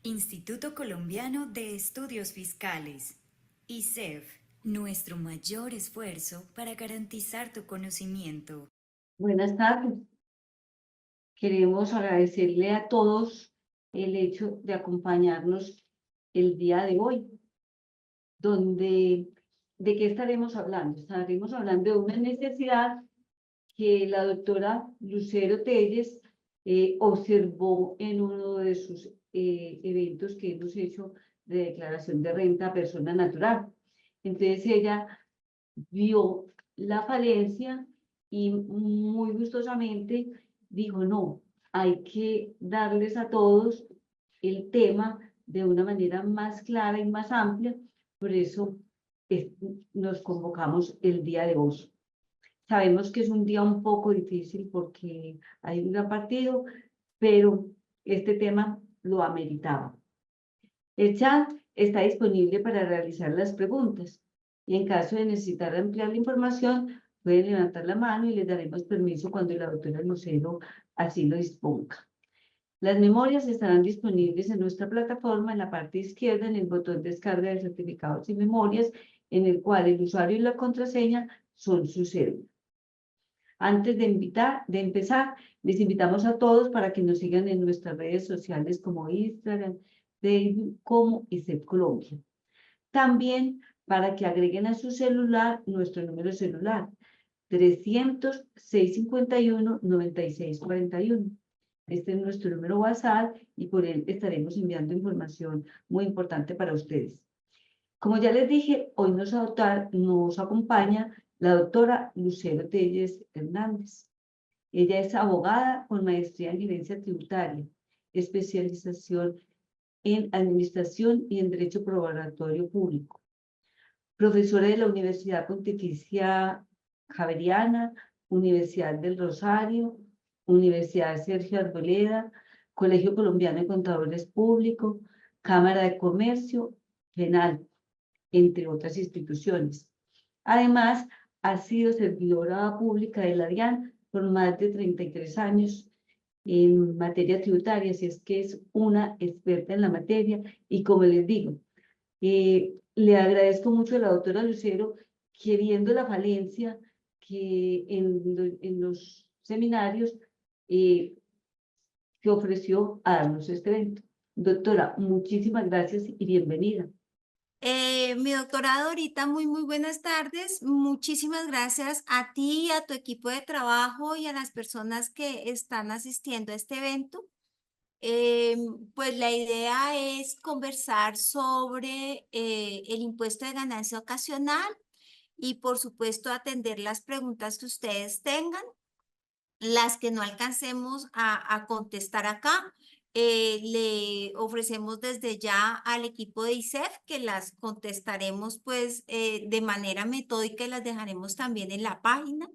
Instituto Colombiano de Estudios Fiscales, ICEF, nuestro mayor esfuerzo para garantizar tu conocimiento. Buenas tardes. Queremos agradecerle a todos el hecho de acompañarnos el día de hoy, donde, ¿de qué estaremos hablando? Estaremos hablando de una necesidad que la doctora Lucero Telles observó en uno de sus eventos que hemos hecho de declaración de renta a persona natural. Entonces ella vio la falencia y muy gustosamente dijo, no, hay que darles a todos el tema de una manera más clara y más amplia. Por eso nos convocamos el día de hoy. Sabemos que es un día un poco difícil porque hay un gran partido, pero este tema lo ameritaba. El chat está disponible para realizar las preguntas y en caso de necesitar ampliar la información, pueden levantar la mano y les daremos permiso cuando la doctora Lucero así lo disponga. Las memorias estarán disponibles en nuestra plataforma en la parte izquierda en el botón descarga de certificados y memorias, en el cual el usuario y la contraseña son su cédula. Antes de empezar, les invitamos a todos para que nos sigan en nuestras redes sociales como Instagram, Facebook, como ICEF Colombia. También para que agreguen a su celular nuestro número celular, 300-651-9641. Este es nuestro número WhatsApp y por él estaremos enviando información muy importante para ustedes. Como ya les dije, hoy nos acompaña la doctora Lucero Telles Hernández. Ella es abogada con maestría en gerencia tributaria, especialización en administración y en derecho probatorio público. Profesora de la Universidad Pontificia Javeriana, Universidad del Rosario, Universidad Sergio Arboleda, Colegio Colombiano de Contadores Públicos, Cámara de Comercio, Penal, entre otras instituciones. Además, ha sido servidora pública de la DIAN por más de 33 años en materia tributaria, así es que es una experta en la materia. Y como les digo, le agradezco mucho a la doctora Lucero que viendo la falencia que en los seminarios que ofreció a darnos este evento. Doctora, muchísimas gracias y bienvenida. Mi doctora Dorita, muy buenas tardes. Muchísimas gracias a ti, a tu equipo de trabajo y a las personas que están asistiendo a este evento. Pues la idea es conversar sobre el impuesto de ganancia ocasional y por supuesto atender las preguntas que ustedes tengan, las que no alcancemos a contestar acá. Le ofrecemos desde ya al equipo de ICEF que las contestaremos pues de manera metódica y las dejaremos también en la página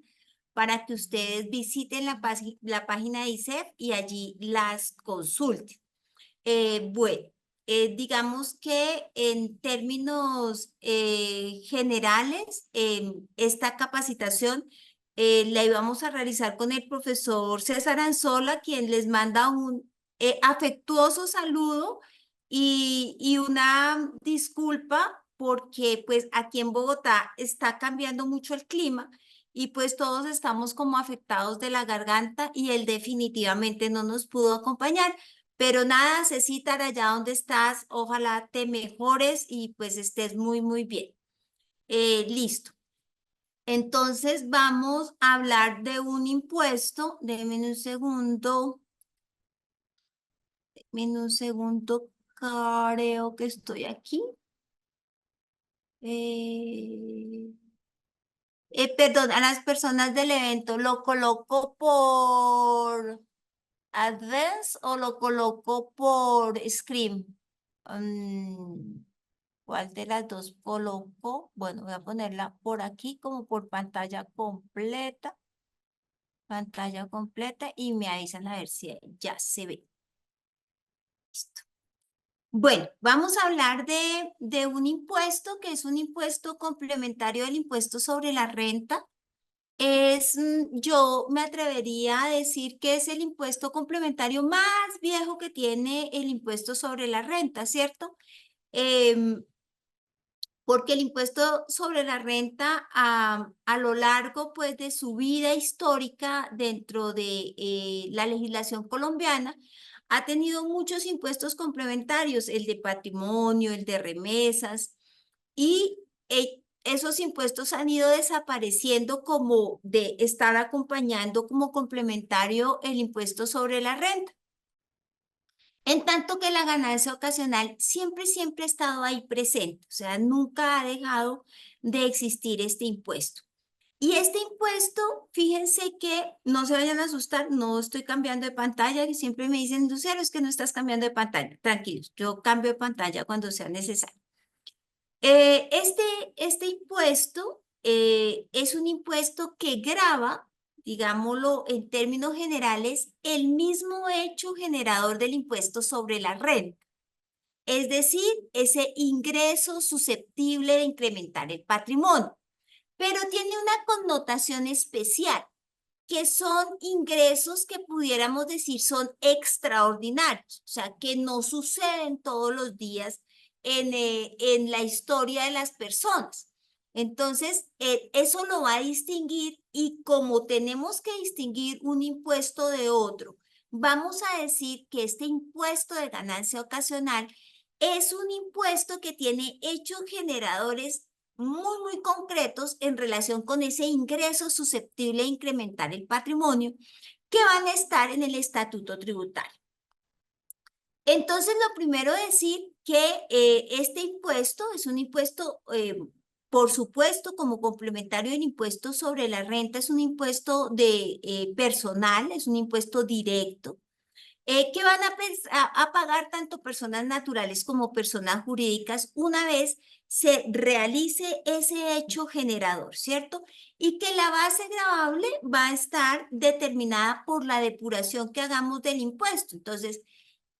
para que ustedes visiten la página de ICEF y allí las consulten. Bueno, digamos que en términos generales, esta capacitación la íbamos a realizar con el profesor César Anzola, quien les manda un afectuoso saludo y una disculpa porque pues aquí en Bogotá está cambiando mucho el clima y pues todos estamos como afectados de la garganta y él definitivamente no nos pudo acompañar. Pero nada, Cecita, allá donde estás, ojalá te mejores y pues estés muy bien. Listo. Entonces vamos a hablar de un impuesto. Denme un segundo. Denme un segundo. Creo que estoy aquí. Perdón, a las personas del evento, ¿lo coloco por Advance o lo coloco por Screen? ¿Cuál de las dos coloco? Bueno, voy a ponerla por aquí como por pantalla completa y me avisan a ver si ya se ve. Listo. Bueno, vamos a hablar de un impuesto que es un impuesto complementario del impuesto sobre la renta. yo me atrevería a decir que es el impuesto complementario más viejo que tiene el impuesto sobre la renta, ¿cierto? Porque el impuesto sobre la renta a lo largo pues, de su vida histórica dentro de la legislación colombiana ha tenido muchos impuestos complementarios, el de patrimonio, el de remesas, y esos impuestos han ido desapareciendo como de estar acompañando como complementario el impuesto sobre la renta. En tanto que la ganancia ocasional siempre ha estado ahí presente, o sea, nunca ha dejado de existir este impuesto. Y este impuesto, fíjense que no se vayan a asustar, no estoy cambiando de pantalla, que siempre me dicen, Lucero, es que no estás cambiando de pantalla. Tranquilos, yo cambio de pantalla cuando sea necesario. Este impuesto es un impuesto que grava, digámoslo en términos generales, el mismo hecho generador del impuesto sobre la renta. Es decir, ese ingreso susceptible de incrementar el patrimonio. Pero tiene una connotación especial, que son ingresos que pudiéramos decir son extraordinarios, o sea, que no suceden todos los días en la historia de las personas. Entonces, eso lo va a distinguir, y como tenemos que distinguir un impuesto de otro, vamos a decir que este impuesto de ganancia ocasional es un impuesto que tiene hechos generadores muy concretos en relación con ese ingreso susceptible de incrementar el patrimonio, que van a estar en el estatuto tributario. Entonces, lo primero es decir que este impuesto es un impuesto, por supuesto, como complementario del impuesto sobre la renta, es un impuesto de personal, es un impuesto directo, que van a pagar tanto personas naturales como personas jurídicas una vez se realice ese hecho generador, ¿cierto? Y que la base gravable va a estar determinada por la depuración que hagamos del impuesto. Entonces,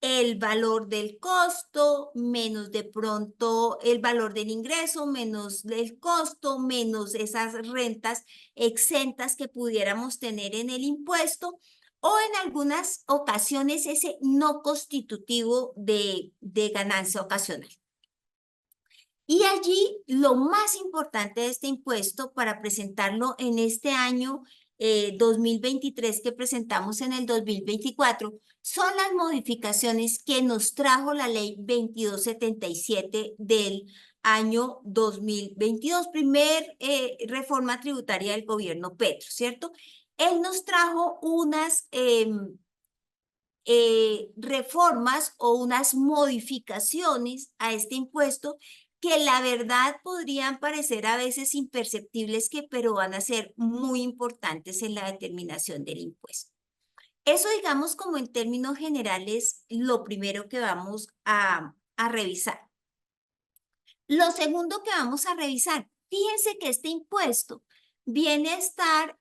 el valor del costo menos de pronto el valor del ingreso, menos el costo, menos esas rentas exentas que pudiéramos tener en el impuesto, o en algunas ocasiones ese no constitutivo de ganancia ocasional. Y allí lo más importante de este impuesto para presentarlo en este año 2023 que presentamos en el 2024 son las modificaciones que nos trajo la ley 2277 del año 2022, primer reforma tributaria del gobierno Petro, ¿cierto? Él nos trajo unas reformas o unas modificaciones a este impuesto que la verdad podrían parecer a veces imperceptibles, pero van a ser muy importantes en la determinación del impuesto. Eso, digamos, como en términos generales, lo primero que vamos a revisar. Lo segundo que vamos a revisar, fíjense que este impuesto viene a estar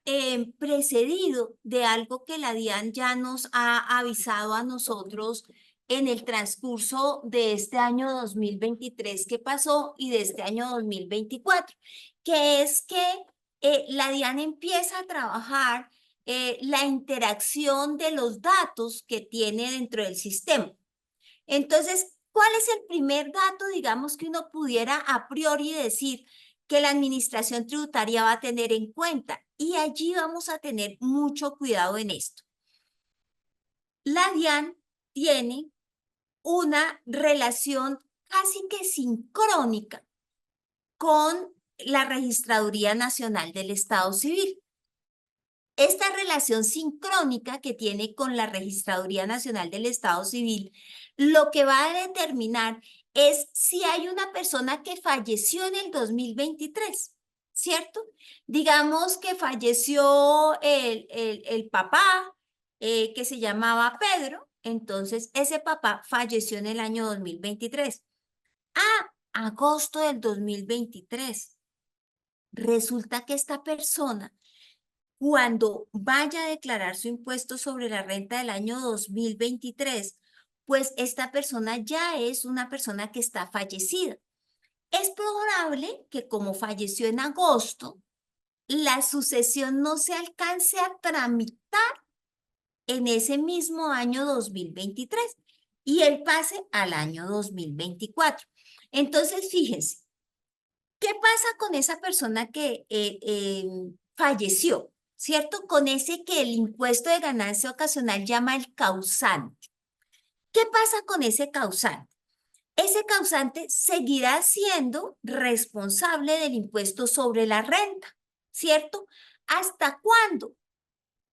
precedido de algo que la DIAN ya nos ha avisado a nosotros en el transcurso de este año 2023 que pasó y de este año 2024, que es que la DIAN empieza a trabajar la interacción de los datos que tiene dentro del sistema. Entonces, ¿cuál es el primer dato, digamos, que uno pudiera a priori decir que la administración tributaria va a tener en cuenta? Y allí vamos a tener mucho cuidado en esto. La DIAN tiene una relación casi que sincrónica con la Registraduría Nacional del Estado Civil. Esta relación sincrónica que tiene con la Registraduría Nacional del Estado Civil, lo que va a determinar es si hay una persona que falleció en el 2023, ¿cierto? Digamos que falleció el papá que se llamaba Pedro, entonces ese papá falleció en el año 2023. Agosto del 2023. Resulta que esta persona, cuando vaya a declarar su impuesto sobre la renta del año 2023, pues esta persona ya es una persona que está fallecida. Es probable que como falleció en agosto, la sucesión no se alcance a tramitar en ese mismo año 2023 y él pase al año 2024. Entonces, fíjense, ¿qué pasa con esa persona que falleció? ¿Cierto? Con ese que el impuesto de ganancia ocasional llama el causante. ¿Qué pasa con ese causante? Ese causante seguirá siendo responsable del impuesto sobre la renta, ¿cierto? ¿Hasta cuándo?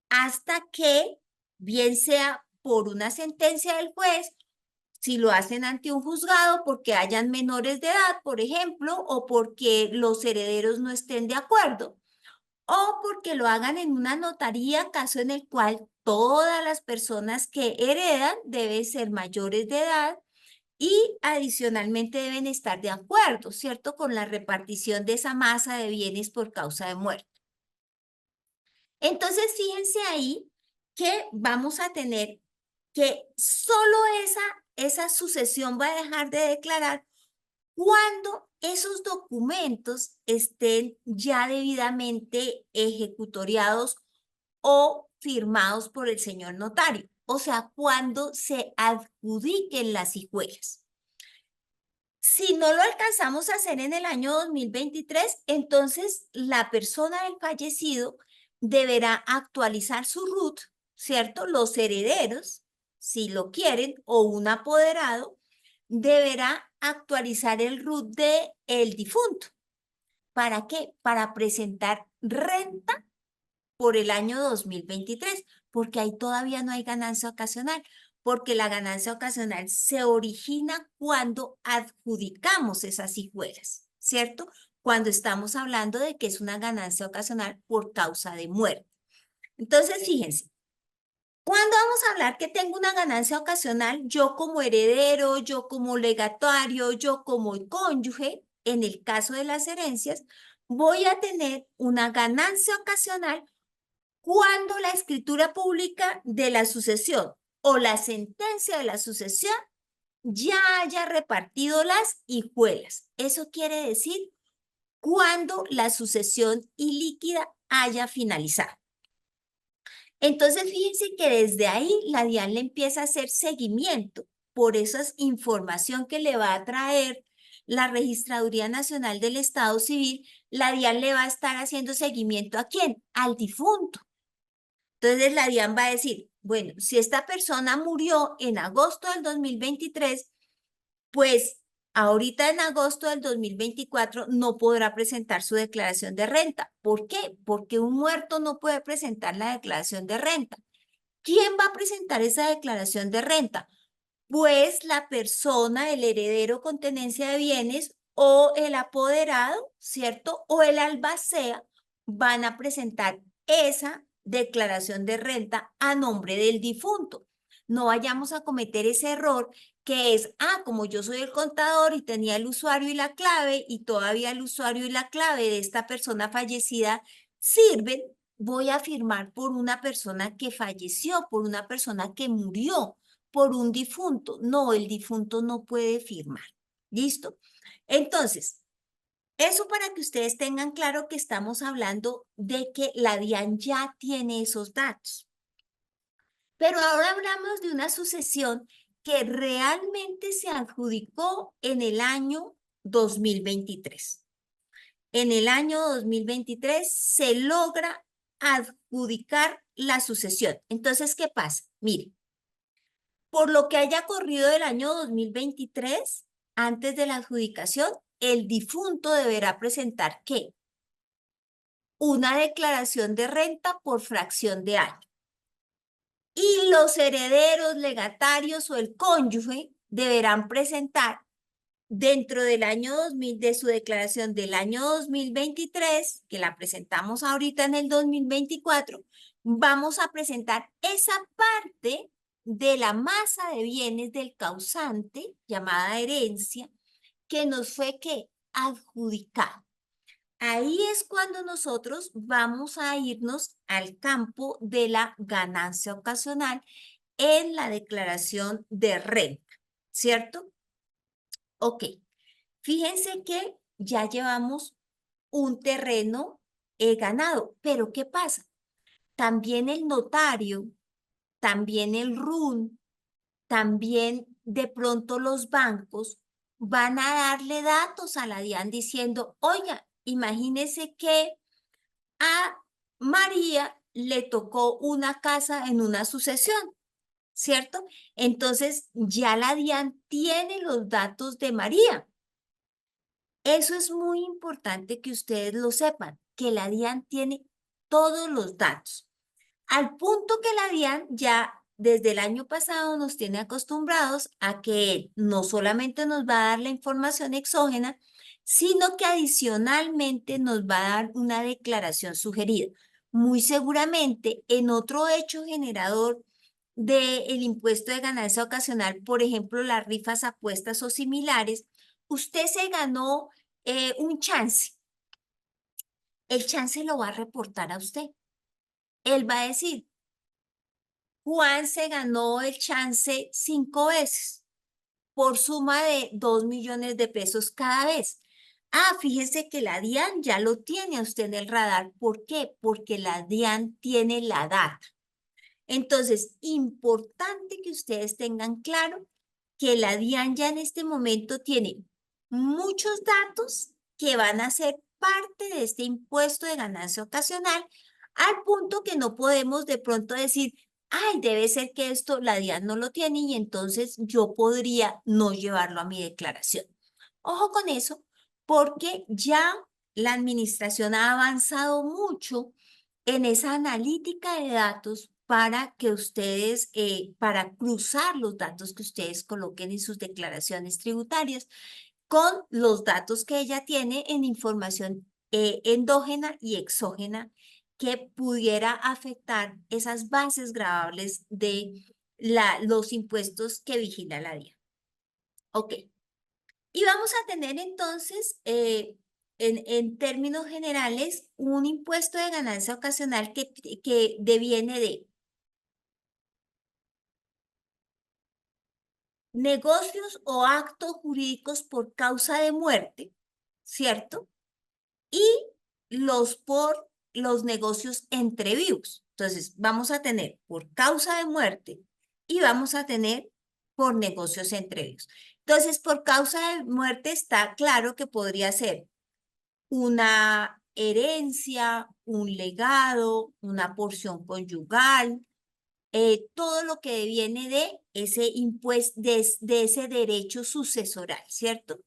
Hasta que, bien sea por una sentencia del juez, si lo hacen ante un juzgado porque hayan menores de edad, por ejemplo, o porque los herederos no estén de acuerdo, o porque lo hagan en una notaría, caso en el cual todas las personas que heredan deben ser mayores de edad y adicionalmente deben estar de acuerdo, ¿cierto?, con la repartición de esa masa de bienes por causa de muerte. Entonces, fíjense ahí que vamos a tener que solo esa sucesión va a dejar de declarar cuando esos documentos estén ya debidamente ejecutoriados o firmados por el señor notario, o sea, cuando se adjudiquen las hijuelas. Si no lo alcanzamos a hacer en el año 2023, entonces la persona del fallecido deberá actualizar su RUT, ¿cierto? Los herederos, si lo quieren, o un apoderado, deberá actualizar el RUT del difunto. ¿Para qué? Para presentar renta por el año 2023, porque ahí todavía no hay ganancia ocasional, porque la ganancia ocasional se origina cuando adjudicamos esas hijuelas, ¿cierto? Cuando estamos hablando de que es una ganancia ocasional por causa de muerte. Entonces, fíjense, ¿cuándo vamos a hablar que tengo una ganancia ocasional? Yo como heredero, yo como legatario, yo como cónyuge, en el caso de las herencias, voy a tener una ganancia ocasional cuando la escritura pública de la sucesión o la sentencia de la sucesión ya haya repartido las hijuelas. Eso quiere decir cuando la sucesión ilíquida haya finalizado. Entonces, fíjense que desde ahí la DIAN le empieza a hacer seguimiento. Por eso es información que le va a traer la Registraduría Nacional del Estado Civil. La DIAN le va a estar haciendo seguimiento ¿a quién? Al difunto. Entonces la DIAN va a decir, bueno, si esta persona murió en agosto del 2023, pues ahorita en agosto del 2024 no podrá presentar su declaración de renta. ¿Por qué? Porque un muerto no puede presentar la declaración de renta. ¿Quién va a presentar esa declaración de renta? Pues la persona, el heredero con tenencia de bienes o el apoderado, ¿cierto? O el albacea van a presentar esa declaración de renta a nombre del difunto. No vayamos a cometer ese error que es, como yo soy el contador y tenía el usuario y la clave y todavía el usuario y la clave de esta persona fallecida sirven, voy a firmar por una persona que falleció, por una persona que murió, por un difunto. No, el difunto no puede firmar. ¿Listo? Entonces, eso para que ustedes tengan claro que estamos hablando de que la DIAN ya tiene esos datos. Pero ahora hablamos de una sucesión que realmente se adjudicó en el año 2023. En el año 2023 se logra adjudicar la sucesión. Entonces, ¿qué pasa? Mire, por lo que haya corrido del año 2023, antes de la adjudicación, el difunto deberá presentar ¿qué? Una declaración de renta por fracción de año. Y los herederos, legatarios o el cónyuge deberán presentar dentro del año 2000, de su declaración del año 2023, que la presentamos ahorita en el 2024, vamos a presentar esa parte de la masa de bienes del causante, llamada herencia, que nos fue ¿qué? Adjudicada. Ahí es cuando nosotros vamos a irnos al campo de la ganancia ocasional en la declaración de renta, ¿cierto? Ok, fíjense que ya llevamos un terreno ganado. Pero ¿qué pasa? También el notario, también el RUN, también de pronto los bancos van a darle datos a la DIAN diciendo, oiga, imagínese que a María le tocó una casa en una sucesión, ¿cierto? Entonces ya la DIAN tiene los datos de María. Eso es muy importante que ustedes lo sepan, que la DIAN tiene todos los datos. Al punto que la DIAN ya desde el año pasado nos tiene acostumbrados a que él no solamente nos va a dar la información exógena, sino que adicionalmente nos va a dar una declaración sugerida. Muy seguramente en otro hecho generador del impuesto de ganancia ocasional, por ejemplo, las rifas, apuestas o similares, usted se ganó un chance. El chance lo va a reportar a usted. Él va a decir, Juan se ganó el chance 5 veces por suma de 2 millones de pesos cada vez. Ah, fíjese que la DIAN ya lo tiene a usted en el radar. ¿Por qué? Porque la DIAN tiene la data. Entonces, importante que ustedes tengan claro que la DIAN ya en este momento tiene muchos datos que van a ser parte de este impuesto de ganancia ocasional, al punto que no podemos de pronto decir, ay, debe ser que esto la DIAN no lo tiene y entonces yo podría no llevarlo a mi declaración. Ojo con eso, porque ya la administración ha avanzado mucho en esa analítica de datos para que ustedes, para cruzar los datos que ustedes coloquen en sus declaraciones tributarias con los datos que ella tiene en información endógena y exógena que pudiera afectar esas bases gravables de los impuestos que vigila la DIAN. Ok. Y vamos a tener entonces, en términos generales, un impuesto de ganancia ocasional que deviene de negocios o actos jurídicos por causa de muerte, ¿cierto? Y por los negocios entre vivos. Entonces, vamos a tener por causa de muerte y vamos a tener por negocios entre vivos. Entonces, por causa de muerte está claro que podría ser una herencia, un legado, una porción conyugal, todo lo que viene de ese impuesto, de ese derecho sucesoral, ¿cierto?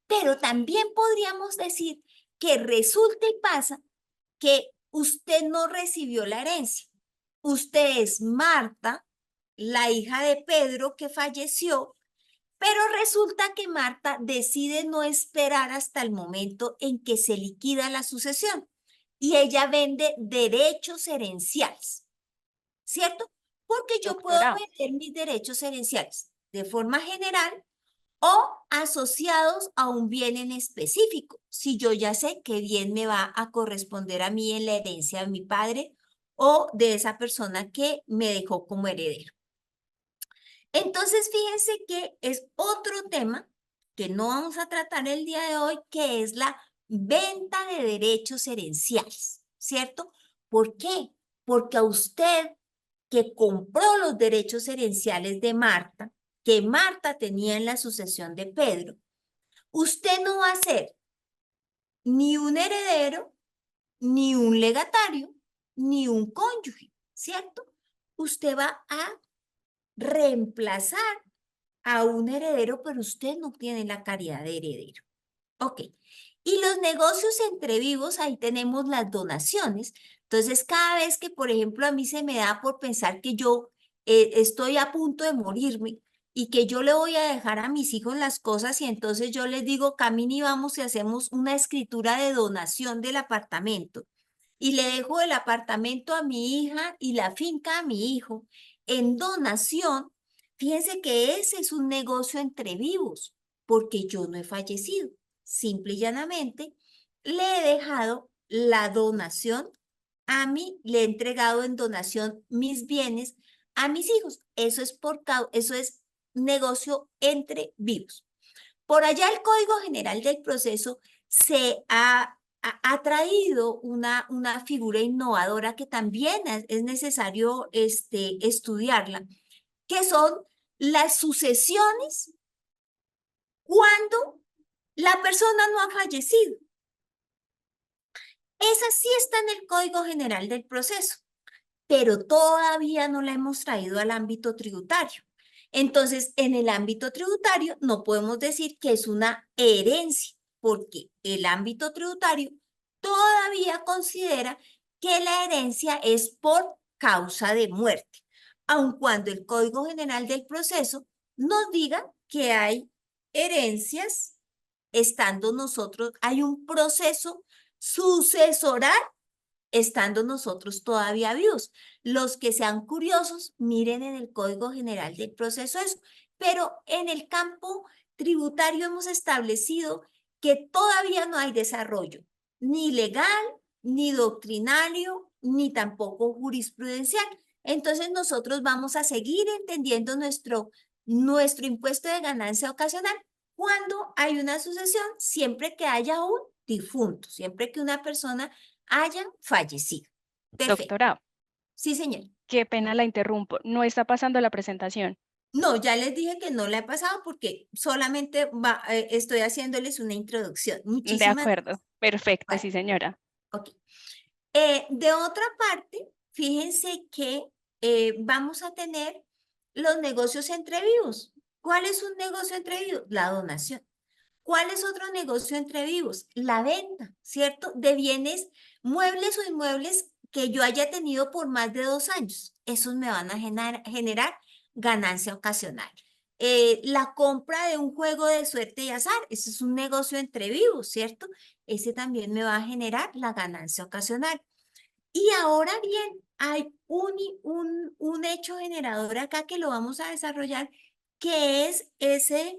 Pero también podríamos decir que resulta y pasa que usted no recibió la herencia. Usted es Marta, la hija de Pedro que falleció, pero resulta que Marta decide no esperar hasta el momento en que se liquida la sucesión y ella vende derechos herenciales, ¿cierto? Porque yo puedo Doctora, vender mis derechos herenciales de forma general o asociados a un bien en específico. Si yo ya sé qué bien me va a corresponder a mí en la herencia de mi padre o de esa persona que me dejó como heredero. Entonces, fíjense que es otro tema que no vamos a tratar el día de hoy, que es la venta de derechos herenciales, ¿cierto? ¿Por qué? Porque a usted que compró los derechos herenciales de Marta, que Marta tenía en la sucesión de Pedro, usted no va a ser ni un heredero, ni un legatario, ni un cónyuge, ¿cierto? Usted va a reemplazar a un heredero, pero usted no tiene la calidad de heredero. Ok. Y los negocios entre vivos, ahí tenemos las donaciones. Entonces, cada vez que, por ejemplo, a mí se me da por pensar que yo estoy a punto de morirme y que yo le voy a dejar a mis hijos las cosas y entonces yo les digo, camine y vamos y hacemos una escritura de donación del apartamento y le dejo el apartamento a mi hija y la finca a mi hijo en donación. Fíjense que ese es un negocio entre vivos, porque yo no he fallecido. Simple y llanamente, le he dejado la donación a mí, le he entregado en donación mis bienes a mis hijos. Eso es negocio entre vivos. Por allá el Código General del Proceso se ha ha traído una figura innovadora que también es necesario estudiarla, que son las sucesiones cuando la persona no ha fallecido. Esa sí está en el Código General del Proceso, pero todavía no la hemos traído al ámbito tributario. Entonces, en el ámbito tributario no podemos decir que es una herencia, porque el ámbito tributario todavía considera que la herencia es por causa de muerte, aun cuando el Código General del Proceso nos diga que hay herencias estando nosotros, hay un proceso sucesoral estando nosotros todavía vivos. Los que sean curiosos, miren en el Código General del Proceso eso. Pero en el campo tributario hemos establecido que todavía no hay desarrollo, ni legal, ni doctrinario, ni tampoco jurisprudencial. Entonces nosotros vamos a seguir entendiendo nuestro impuesto de ganancia ocasional cuando hay una sucesión, siempre que haya un difunto, siempre que una persona haya fallecido. Perfecto. Doctora, Sí, señor. qué pena la interrumpo. No está pasando la presentación. No, ya les dije que no la he pasado porque solamente estoy haciéndoles una introducción. De Muchísimas acuerdo. Perfecto, gracias. sí, señora. Ok. De otra parte, fíjense que vamos a tener los negocios entre vivos. ¿Cuál es un negocio entre vivos? La donación. ¿Cuál es otro negocio entre vivos? La venta, ¿cierto? De bienes, muebles o inmuebles que yo haya tenido por más de 2 años. Esos me van a generar ganancia ocasional. La compra de un juego de suerte y azar, ese es un negocio entre vivos, ¿cierto? Ese también me va a generar la ganancia ocasional. Y ahora bien, hay un hecho generador acá que lo vamos a desarrollar, que es ese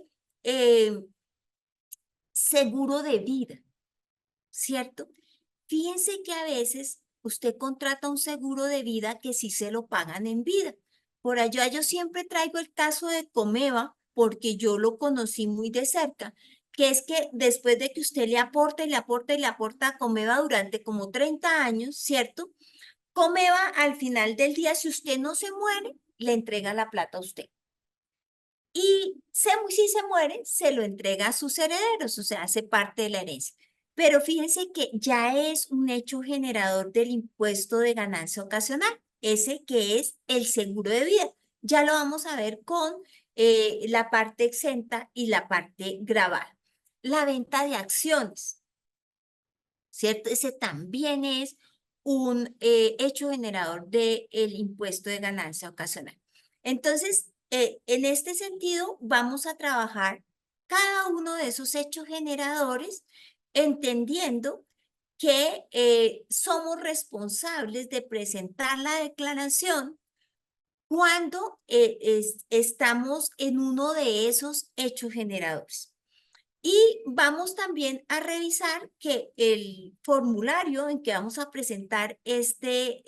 seguro de vida, ¿cierto? Fíjense que a veces usted contrata un seguro de vida que sí se lo pagan en vida. Por allá yo siempre traigo el caso de Comeva porque yo lo conocí muy de cerca, que es que después de que usted le aporta y le aporta y le aporta a Comeva durante como 30 años, ¿cierto? Comeva al final del día, si usted no se muere, le entrega la plata a usted. Y si se muere, se lo entrega a sus herederos, o sea, hace parte de la herencia. Pero fíjense que ya es un hecho generador del impuesto de ganancia ocasional, ese que es el seguro de vida. Ya lo vamos a ver con la parte exenta y la parte gravada. La venta de acciones, ¿cierto? Ese también es un hecho generador del impuesto de ganancia ocasional. Entonces, en este sentido, vamos a trabajar cada uno de esos hechos generadores, entendiendo que somos responsables de presentar la declaración cuando estamos en uno de esos hechos generadores. Y vamos también a revisar que el formulario en que vamos a presentar este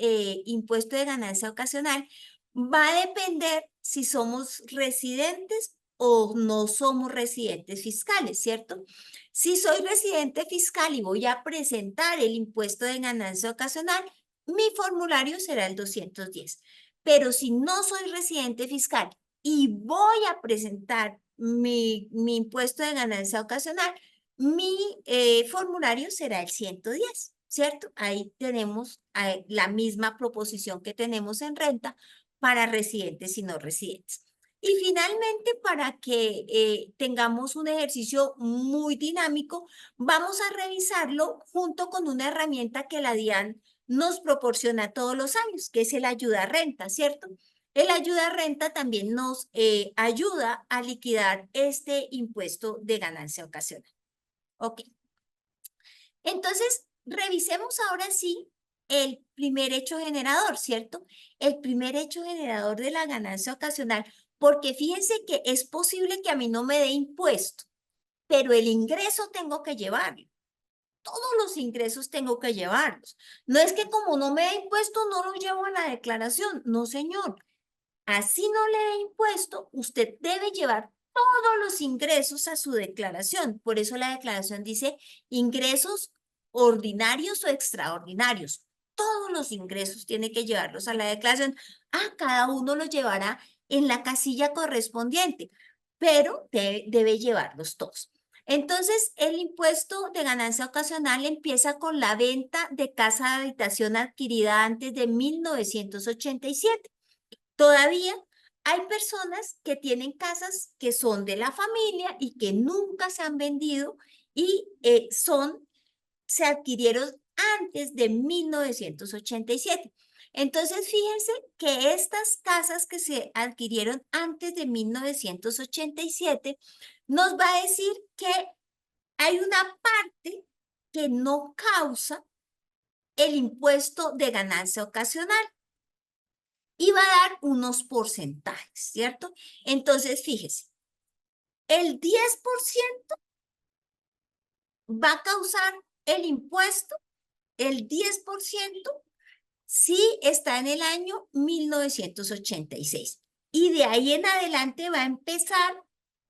impuesto de ganancia ocasional va a depender si somos residentes o no somos residentes fiscales, ¿cierto? Si soy residente fiscal y voy a presentar el impuesto de ganancia ocasional, mi formulario será el 210. Pero si no soy residente fiscal y voy a presentar mi impuesto de ganancia ocasional, mi formulario será el 110, ¿cierto? Ahí tenemos la misma proposición que tenemos en renta para residentes y no residentes. Y finalmente, para que tengamos un ejercicio muy dinámico, vamos a revisarlo junto con una herramienta que la DIAN nos proporciona todos los años, que es el ayuda a renta, ¿cierto? El ayuda a renta también nos ayuda a liquidar este impuesto de ganancia ocasional. Ok. Entonces, revisemos ahora sí el primer hecho generador, ¿cierto? El primer hecho generador de la ganancia ocasional, porque fíjense que es posible que a mí no me dé impuesto, pero el ingreso tengo que llevarlo. Todos los ingresos tengo que llevarlos. No es que como no me da impuesto, no lo llevo a la declaración. No, señor. Así no le dé impuesto, usted debe llevar todos los ingresos a su declaración. Por eso la declaración dice ingresos ordinarios o extraordinarios. Todos los ingresos tiene que llevarlos a la declaración. Cada uno los llevará en la casilla correspondiente, pero debe llevarlos todos. Entonces, el impuesto de ganancia ocasional empieza con la venta de casa de habitación adquirida antes de 1987. Todavía hay personas que tienen casas que son de la familia y que nunca se han vendido y se adquirieron antes de 1987. Entonces, fíjense que estas casas que se adquirieron antes de 1987 nos va a decir que hay una parte que no causa el impuesto de ganancia ocasional y va a dar unos porcentajes, ¿cierto? Entonces, fíjese, el 10% va a causar el impuesto, el 10%, si está en el año 1986. Y de ahí en adelante va a empezar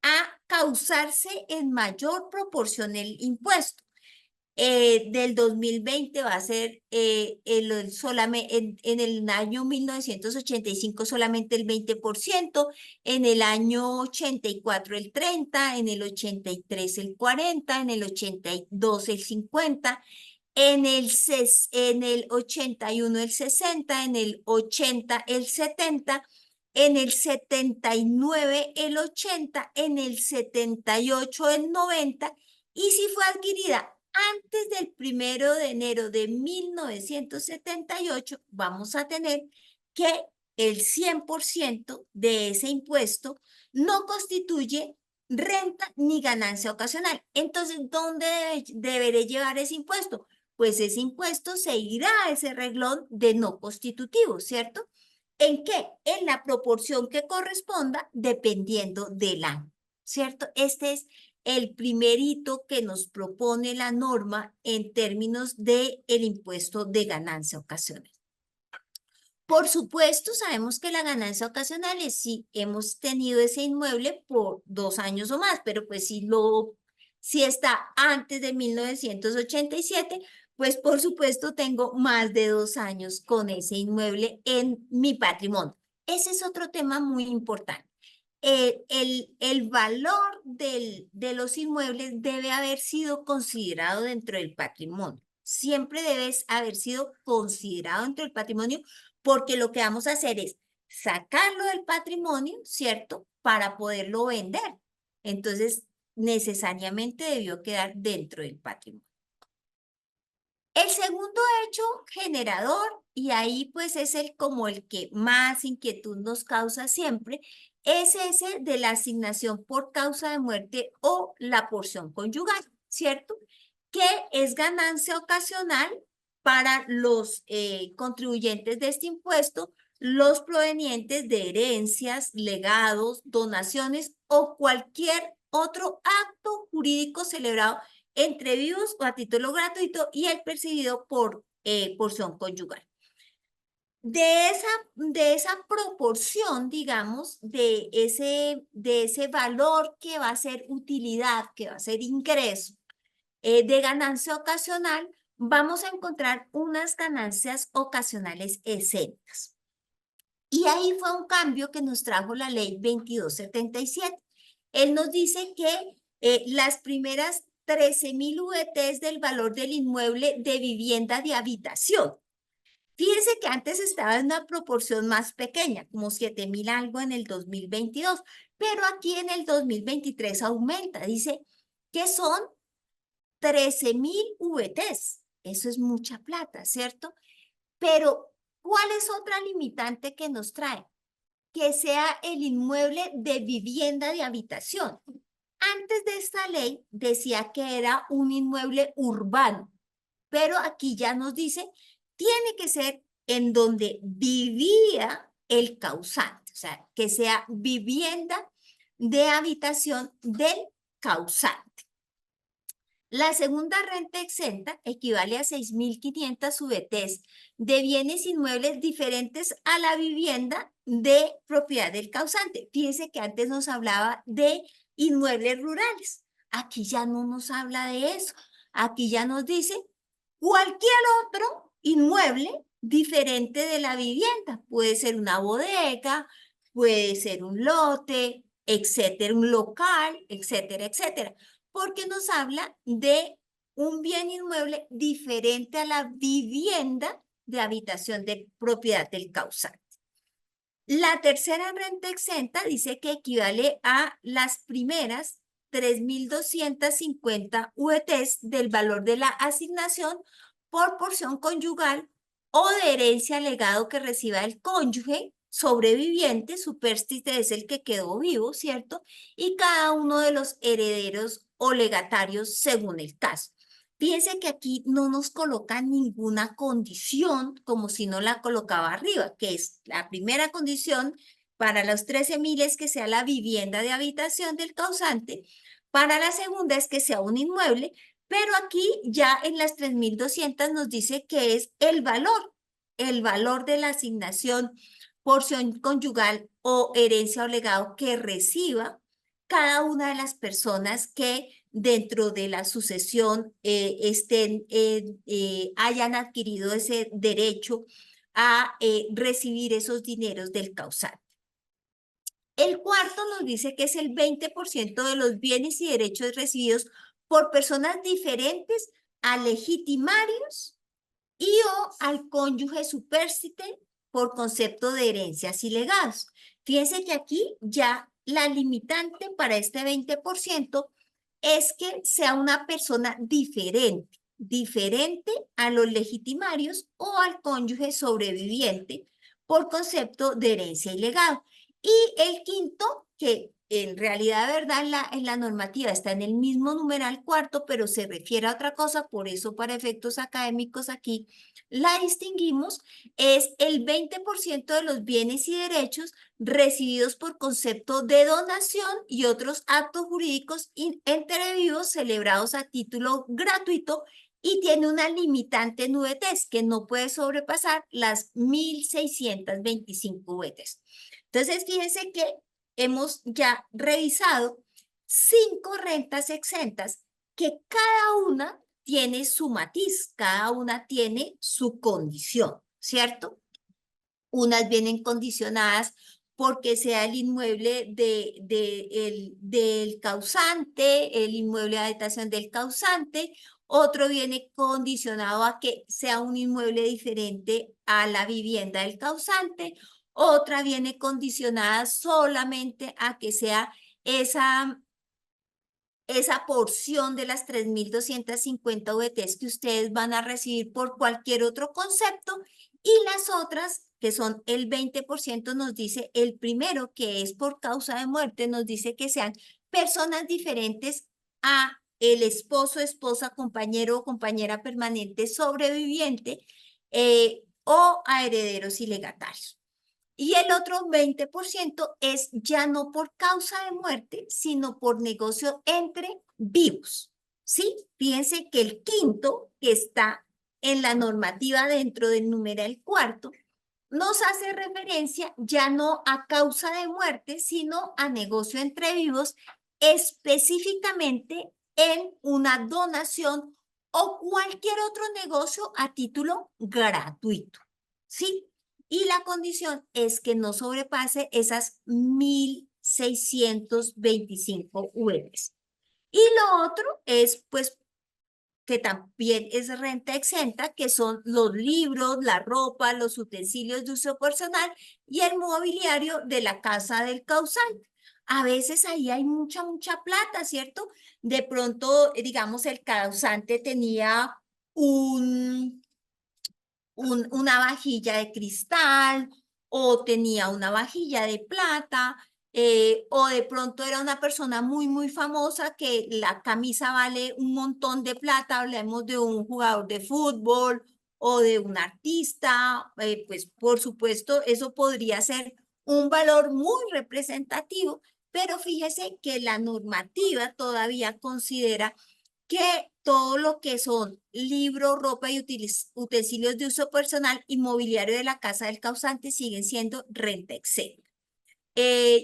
a causarse en mayor proporción el impuesto. Del 2020 va a ser solamente en el año 1985 solamente el 20%, en el año 84 el 30%, en el 83 el 40%, en el 82 el 50%, en el 81 el 60%, en el 80 el 70%, en el 79 el 80%, en el 78 el 90%, y si fue adquirida antes del 1 de enero de 1978, vamos a tener que el 100% de ese impuesto no constituye renta ni ganancia ocasional. Entonces, ¿dónde deberé llevar ese impuesto? Pues ese impuesto se irá a ese renglón de no constitutivo, ¿cierto? ¿En qué? En la proporción que corresponda dependiendo del año, ¿cierto? Este es el primer hito que nos propone la norma en términos del impuesto de ganancia ocasional. Por supuesto, sabemos que la ganancia ocasional es si hemos tenido ese inmueble por 2 años o más, pero pues si está antes de 1987, pues por supuesto tengo más de 2 años con ese inmueble en mi patrimonio. Ese es otro tema muy importante. El valor de los inmuebles debe haber sido considerado dentro del patrimonio. Siempre debe haber sido considerado dentro del patrimonio, porque lo que vamos a hacer es sacarlo del patrimonio, ¿cierto? Para poderlo vender. Entonces, necesariamente debió quedar dentro del patrimonio. El segundo hecho generador, y ahí pues es como el que más inquietud nos causa siempre, es ese de la asignación por causa de muerte o la porción conyugal, ¿cierto? Que es ganancia ocasional para los contribuyentes de este impuesto, los provenientes de herencias, legados, donaciones o cualquier otro acto jurídico celebrado entre vivos o a título gratuito y el percibido por porción conyugal. De esa proporción, digamos, de ese valor que va a ser utilidad, que va a ser ingreso de ganancia ocasional, vamos a encontrar unas ganancias ocasionales exentas. Y ahí fue un cambio que nos trajo la ley 2277. Él nos dice que las primeras 13.000 VTs del valor del inmueble de vivienda de habitación. Fíjense que antes estaba en una proporción más pequeña, como 7.000 algo en el 2022, pero aquí en el 2023 aumenta, dice que son 13.000 VTs. Eso es mucha plata, ¿cierto? Pero, ¿cuál es otra limitante que nos trae? Que sea el inmueble de vivienda de habitación. Antes de esta ley decía que era un inmueble urbano, pero aquí ya nos dice, tiene que ser en donde vivía el causante, o sea, que sea vivienda de habitación del causante. La segunda renta exenta equivale a 6.500 VTs de bienes inmuebles diferentes a la vivienda de propiedad del causante. Fíjense que antes nos hablaba de inmuebles rurales. Aquí ya no nos habla de eso. Aquí ya nos dice cualquier otro inmueble diferente de la vivienda. Puede ser una bodega, puede ser un lote, etcétera, un local, etcétera, etcétera, porque nos habla de un bien inmueble diferente a la vivienda de habitación de propiedad del causante. La tercera renta exenta dice que equivale a las primeras 3.250 UETs del valor de la asignación por porción conyugal o de herencia legado que reciba el cónyuge sobreviviente, supérstite es el que quedó vivo, ¿cierto? Y cada uno de los herederos o legatarios según el caso. Fíjense que aquí no nos coloca ninguna condición como si no la colocaba arriba, que es la primera condición para los 13.000 es que sea la vivienda de habitación del causante, para la segunda es que sea un inmueble, pero aquí ya en las 3.200 nos dice que es el valor de la asignación, porción conyugal o herencia o legado que reciba cada una de las personas que dentro de la sucesión hayan adquirido ese derecho a recibir esos dineros del causante. El cuarto nos dice que es el 20% de los bienes y derechos recibidos por personas diferentes a legitimarios y o al cónyuge supérstite por concepto de herencias y legados. Fíjense que aquí ya la limitante para este 20% es que sea una persona diferente a los legitimarios o al cónyuge sobreviviente por concepto de herencia y legado. Y el quinto, que en realidad, de verdad, en la normativa está en el mismo numeral cuarto, pero se refiere a otra cosa, por eso para efectos académicos aquí la distinguimos, es el 20% de los bienes y derechos recibidos por concepto de donación y otros actos jurídicos entre vivos celebrados a título gratuito y tiene una limitante en VTs que no puede sobrepasar las 1.625 VTs. Entonces, fíjense que hemos ya revisado 5 rentas exentas que cada una tiene su matiz, cada una tiene su condición, ¿cierto? Unas vienen condicionadas porque sea el inmueble del causante, el inmueble de habitación del causante, otro viene condicionado a que sea un inmueble diferente a la vivienda del causante, otra viene condicionada solamente a que sea esa porción de las 3.250 VTs que ustedes van a recibir por cualquier otro concepto y las otras, que son el 20%, nos dice el primero, que es por causa de muerte, nos dice que sean personas diferentes a el esposo, esposa, compañero o compañera permanente sobreviviente o a herederos y legatarios. Y el otro 20% es ya no por causa de muerte, sino por negocio entre vivos. ¿Sí? Fíjense que el quinto, que está en la normativa dentro del numeral cuarto, nos hace referencia ya no a causa de muerte, sino a negocio entre vivos, específicamente en una donación o cualquier otro negocio a título gratuito. ¿Sí? Y la condición es que no sobrepase esas 1.625 UVs. Y lo otro es, pues, que también es renta exenta, que son los libros, la ropa, los utensilios de uso personal y el mobiliario de la casa del causante. A veces ahí hay mucha plata, ¿cierto? De pronto, digamos, el causante tenía una vajilla de cristal o tenía una vajilla de plata o de pronto era una persona muy famosa que la camisa vale un montón de plata, hablemos de un jugador de fútbol o de un artista, pues por supuesto eso podría ser un valor muy representativo, pero fíjese que la normativa todavía considera que todo lo que son libros, ropa y utensilios de uso personal y mobiliario de la casa del causante siguen siendo renta exenta.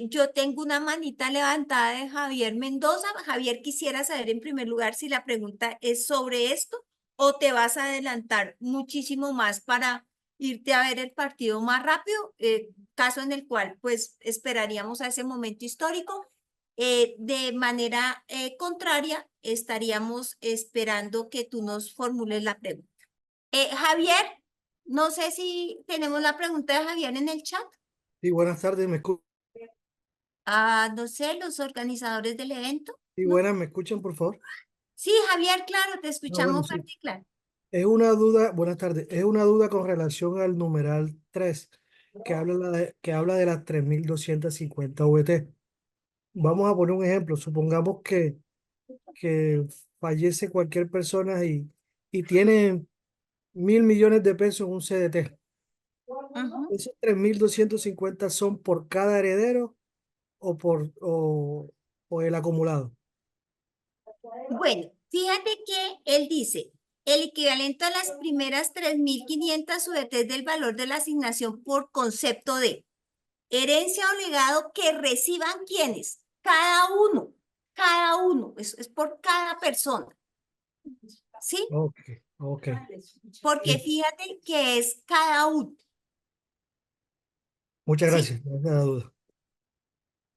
Yo tengo una manita levantada de Javier Mendoza. Javier, quisiera saber en primer lugar si la pregunta es sobre esto o te vas a adelantar muchísimo más para irte a ver el partido más rápido, caso en el cual pues esperaríamos a ese momento histórico. De manera contraria, estaríamos esperando que tú nos formules la pregunta. Javier, no sé si tenemos la pregunta de Javier en el chat. Sí, buenas tardes, No sé, los organizadores del evento. sí, ¿No? buenas, ¿me escuchan, por favor? Sí, Javier, claro, te Bueno, escuchamos sí. particular. Es una duda, buenas tardes, es una duda con relación al numeral 3, que habla de las 3.250 VT. Vamos a poner un ejemplo, supongamos que fallece cualquier persona y tiene 1.000 millones de pesos en un CDT. Ujú. ¿Esos 3.250 son por cada heredero o el acumulado? Bueno, fíjate que él dice, el equivalente a las primeras 3.500 UDT del valor de la asignación por concepto de herencia o legado que reciban quienes, cada uno, es por cada persona, ¿sí? Ok, ok. Porque Listo. fíjate que es cada uno, Muchas ¿sí? gracias, me da duda.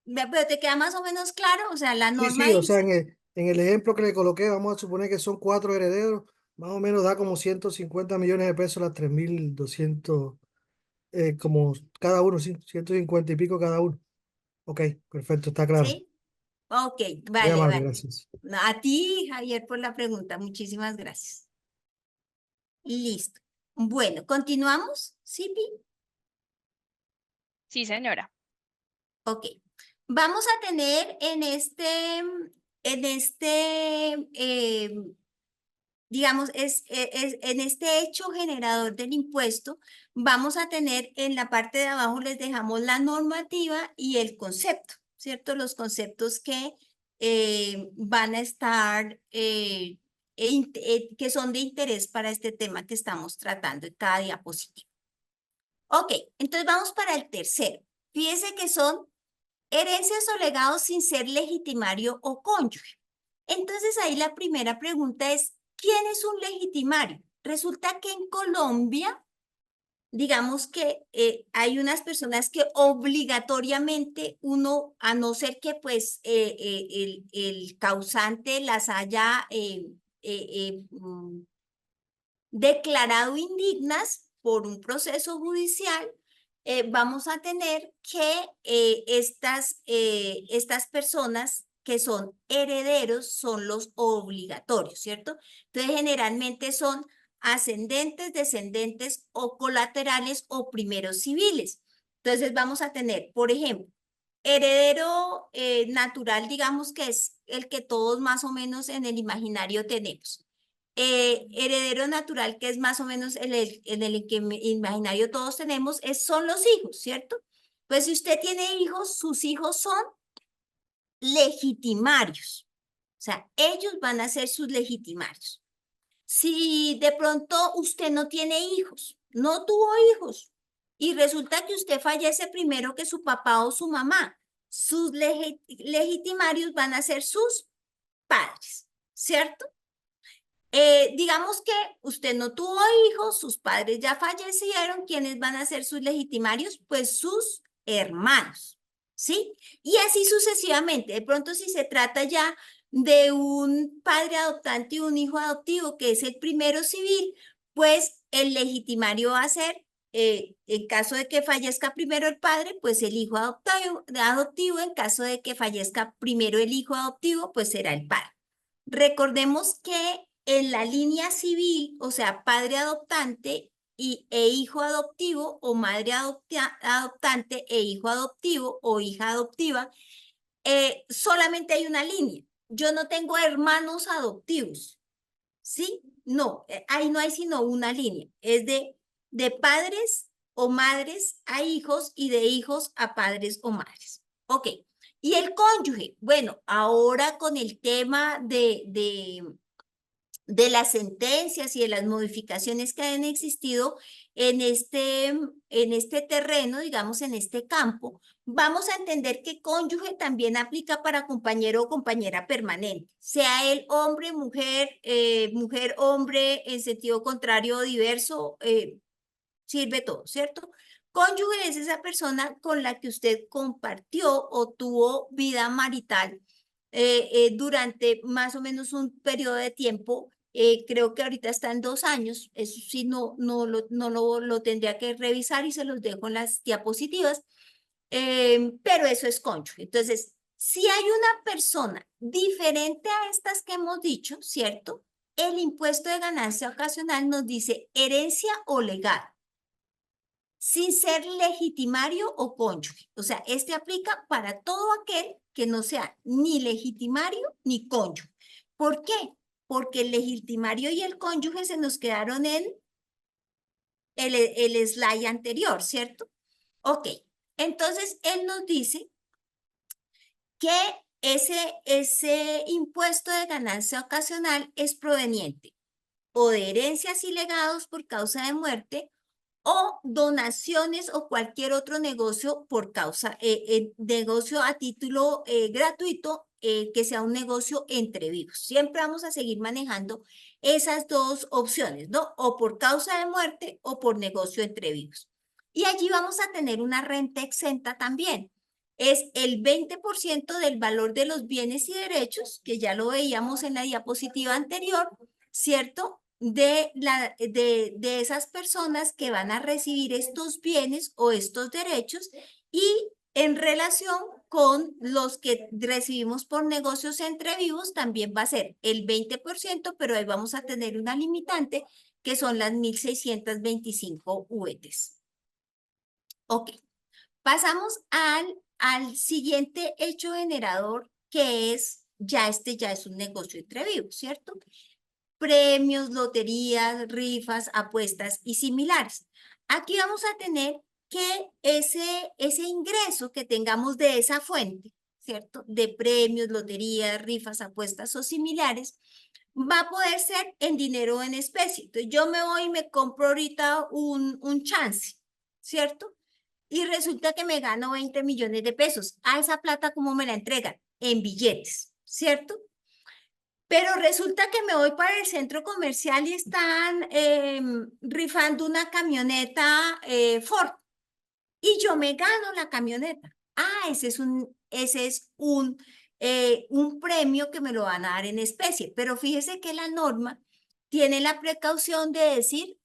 Pero te queda más o menos claro, o sea, la Sí, norma sí, o sea, dice, en el ejemplo que le coloqué, vamos a suponer que son 4 herederos, más o menos da como 150 millones de pesos las 3.200, como cada uno, sí, 150 y pico cada uno. Ok, perfecto, está claro. ¿sí? Ok, Muy vale, amable, vale. gracias. A ti, Javier, por la pregunta. Muchísimas gracias. Listo. Bueno, ¿continuamos? ¿Sí, Pi? Sí, señora. Ok. Vamos a tener digamos, en este hecho generador del impuesto, vamos a tener en la parte de abajo, les dejamos la normativa y el concepto, ¿cierto? Los conceptos que van a estar, que son de interés para este tema que estamos tratando en cada diapositiva. Ok, entonces vamos para el tercero. Fíjense que son herencias o legados sin ser legitimario o cónyuge. Entonces ahí la primera pregunta es, ¿quién es un legitimario? Resulta que en Colombia, digamos que hay unas personas que obligatoriamente uno, a no ser que pues el causante las haya declarado indignas por un proceso judicial, vamos a tener que estas personas que son herederos son los obligatorios, ¿cierto? Entonces, generalmente son ascendentes, descendentes o colaterales o primeros civiles. Entonces, vamos a tener, por ejemplo, heredero natural, digamos que es el que todos más o menos en el imaginario tenemos. Heredero natural, que es más o menos en el que imaginario todos tenemos, son los hijos, ¿cierto? Pues si usted tiene hijos, sus hijos son legitimarios. O sea, ellos van a ser sus legitimarios. Si de pronto usted no tiene hijos, no tuvo hijos, y resulta que usted fallece primero que su papá o su mamá, sus legitimarios van a ser sus padres, ¿cierto? Digamos que usted no tuvo hijos, sus padres ya fallecieron, ¿quiénes van a ser sus legitimarios? Pues sus hermanos, ¿sí? Y así sucesivamente. De pronto, si se trata ya de un padre adoptante y un hijo adoptivo, que es el primero civil, pues el legitimario va a ser, en caso de que fallezca primero el padre, pues el hijo adoptivo, en caso de que fallezca primero el hijo adoptivo, pues será el padre. Recordemos que en la línea civil, o sea, padre adoptante e hijo adoptivo o madre adoptante e hijo adoptivo o hija adoptiva, solamente hay una línea. Yo no tengo hermanos adoptivos, ¿sí? No, ahí no hay sino una línea. Es de padres o madres a hijos y de hijos a padres o madres. Ok. Y el cónyuge, bueno, ahora con el tema de las sentencias y de las modificaciones que han existido en este terreno, digamos, en este campo, vamos a entender que cónyuge también aplica para compañero o compañera permanente, sea él hombre, mujer, mujer, hombre, en sentido contrario o diverso, sirve todo, ¿cierto? Cónyuge es esa persona con la que usted compartió o tuvo vida marital durante más o menos un periodo de tiempo. Creo que ahorita está en 2 años, eso sí, no lo tendría que revisar y se los dejo en las diapositivas, pero eso es cónyuge. Entonces, si hay una persona diferente a estas que hemos dicho, ¿cierto? El impuesto de ganancia ocasional nos dice herencia o legado, sin ser legitimario o cónyuge. O sea, este aplica para todo aquel que no sea ni legitimario ni cónyuge. ¿Por qué? Porque el legitimario y el cónyuge se nos quedaron en el slide anterior, ¿cierto? Ok, entonces él nos dice que ese impuesto de ganancia ocasional es proveniente o de herencias y legados por causa de muerte o donaciones o cualquier otro negocio por causa, negocio a título gratuito, que sea un negocio entre vivos. Siempre vamos a seguir manejando esas dos opciones, ¿no? O por causa de muerte o por negocio entre vivos. Y allí vamos a tener una renta exenta también. Es el 20% del valor de los bienes y derechos, que ya lo veíamos en la diapositiva anterior, ¿cierto? De esas personas que van a recibir estos bienes o estos derechos y en relación con los que recibimos por negocios entre vivos también va a ser el 20%, pero ahí vamos a tener una limitante que son las 1.625 UETs. Ok, pasamos al siguiente hecho generador que es, ya es un negocio entre vivos, ¿cierto? Premios, loterías, rifas, apuestas y similares. Aquí vamos a tener que ese ingreso que tengamos de esa fuente, ¿cierto? De premios, loterías, rifas, apuestas o similares, va a poder ser en dinero o en especie. Entonces yo me voy y me compro ahorita un chance, ¿cierto? Y resulta que me gano 20 millones de pesos. A esa plata, ¿cómo me la entregan? En billetes, ¿cierto? Pero resulta que me voy para el centro comercial y están rifando una camioneta Ford y yo me gano la camioneta. Ah, ese es un premio que me lo van a dar en especie. Pero fíjese que la norma tiene la precaución de decir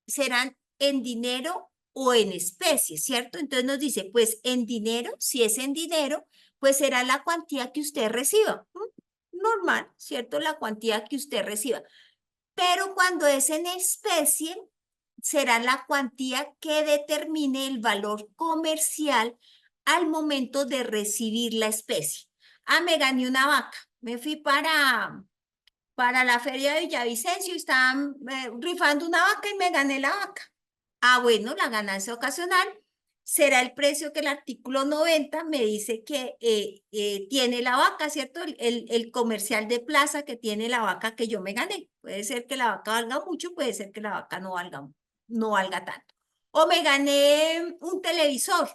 serán en dinero o en especie, ¿cierto? Entonces nos dice, pues en dinero, si es en dinero, pues será la cuantía que usted reciba. Normal, ¿cierto? La cuantía que usted reciba. Pero cuando es en especie, será la cuantía que determine el valor comercial al momento de recibir la especie. Ah, me gané una vaca. Me fui para la feria de Villavicencio y estaban rifando una vaca y me gané la vaca. Ah, bueno, la ganancia ocasional será el precio que el artículo 90 me dice que tiene la vaca, ¿cierto? El comercial de plaza que tiene la vaca que yo me gané. Puede ser que la vaca valga mucho, puede ser que la vaca no valga tanto. O me gané un televisor,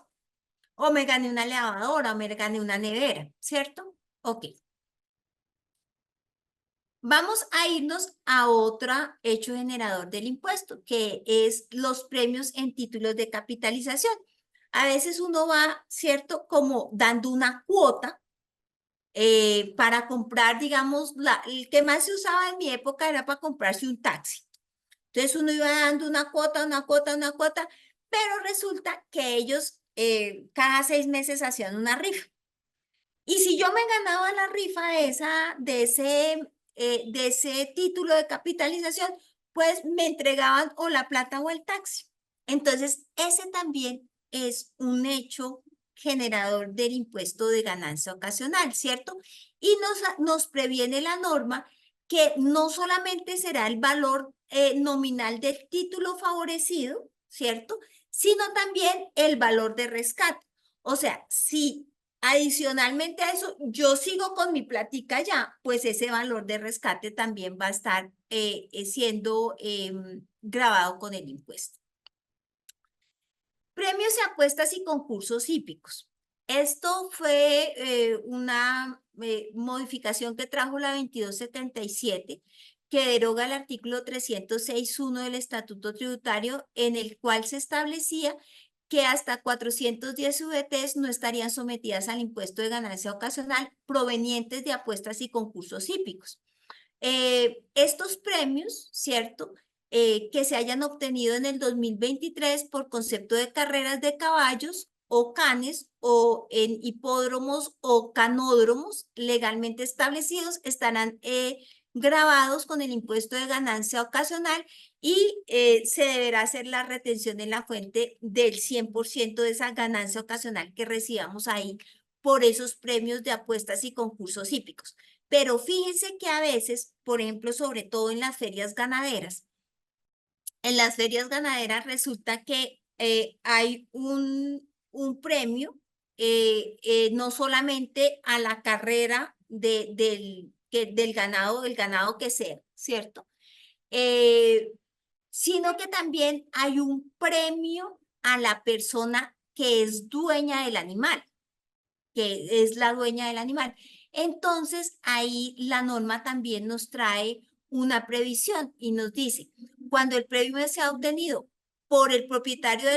o me gané una lavadora, o me gané una nevera, ¿cierto? Ok. Vamos a irnos a otro hecho generador del impuesto, que es los premios en títulos de capitalización. A veces uno va, ¿cierto? Como dando una cuota para comprar, digamos, el que más se usaba en mi época era para comprarse un taxi. Entonces uno iba dando una cuota, pero resulta que ellos cada 6 meses hacían una rifa. Y si yo me ganaba la rifa de ese título de capitalización, pues me entregaban o la plata o el taxi. Entonces, ese también es un hecho generador del impuesto de ganancia ocasional, ¿cierto? Y nos previene la norma que no solamente será el valor nominal del título favorecido, ¿cierto? Sino también el valor de rescate. O sea, si adicionalmente a eso, yo sigo con mi plática ya, pues ese valor de rescate también va a estar siendo grabado con el impuesto. Premios y apuestas y concursos hípicos. Esto fue una modificación que trajo la 2277, que deroga el artículo 306.1 del Estatuto Tributario, en el cual se establecía que hasta 410 VTs no estarían sometidas al impuesto de ganancia ocasional provenientes de apuestas y concursos hípicos. Estos premios, ¿cierto?, que se hayan obtenido en el 2023 por concepto de carreras de caballos o canes o en hipódromos o canódromos legalmente establecidos estarán grabados con el impuesto de ganancia ocasional y se deberá hacer la retención en la fuente del 100% de esa ganancia ocasional que recibamos ahí por esos premios de apuestas y concursos hípicos. Pero fíjense que a veces, por ejemplo, sobre todo en las ferias ganaderas resulta que hay un premio, no solamente a la carrera del ganado, el ganado que sea, ¿cierto? Sino que también hay un premio a la persona que es dueña del animal, que es la dueña del animal. Entonces, ahí la norma también nos trae una previsión y nos dice, cuando el premio sea obtenido por el propietario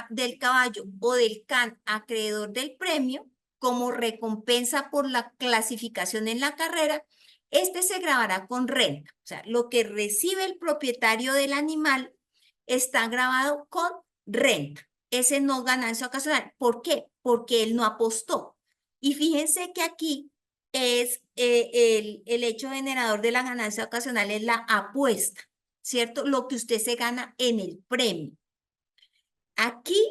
del caballo o del can acreedor del premio, como recompensa por la clasificación en la carrera, este se grabará con renta. O sea, lo que recibe el propietario del animal está grabado con renta. Ese no ganancia ocasional. ¿Por qué? Porque él no apostó. Y fíjense que aquí es el hecho generador de la ganancia ocasional es la apuesta, ¿cierto? Lo que usted se gana en el premio. Aquí,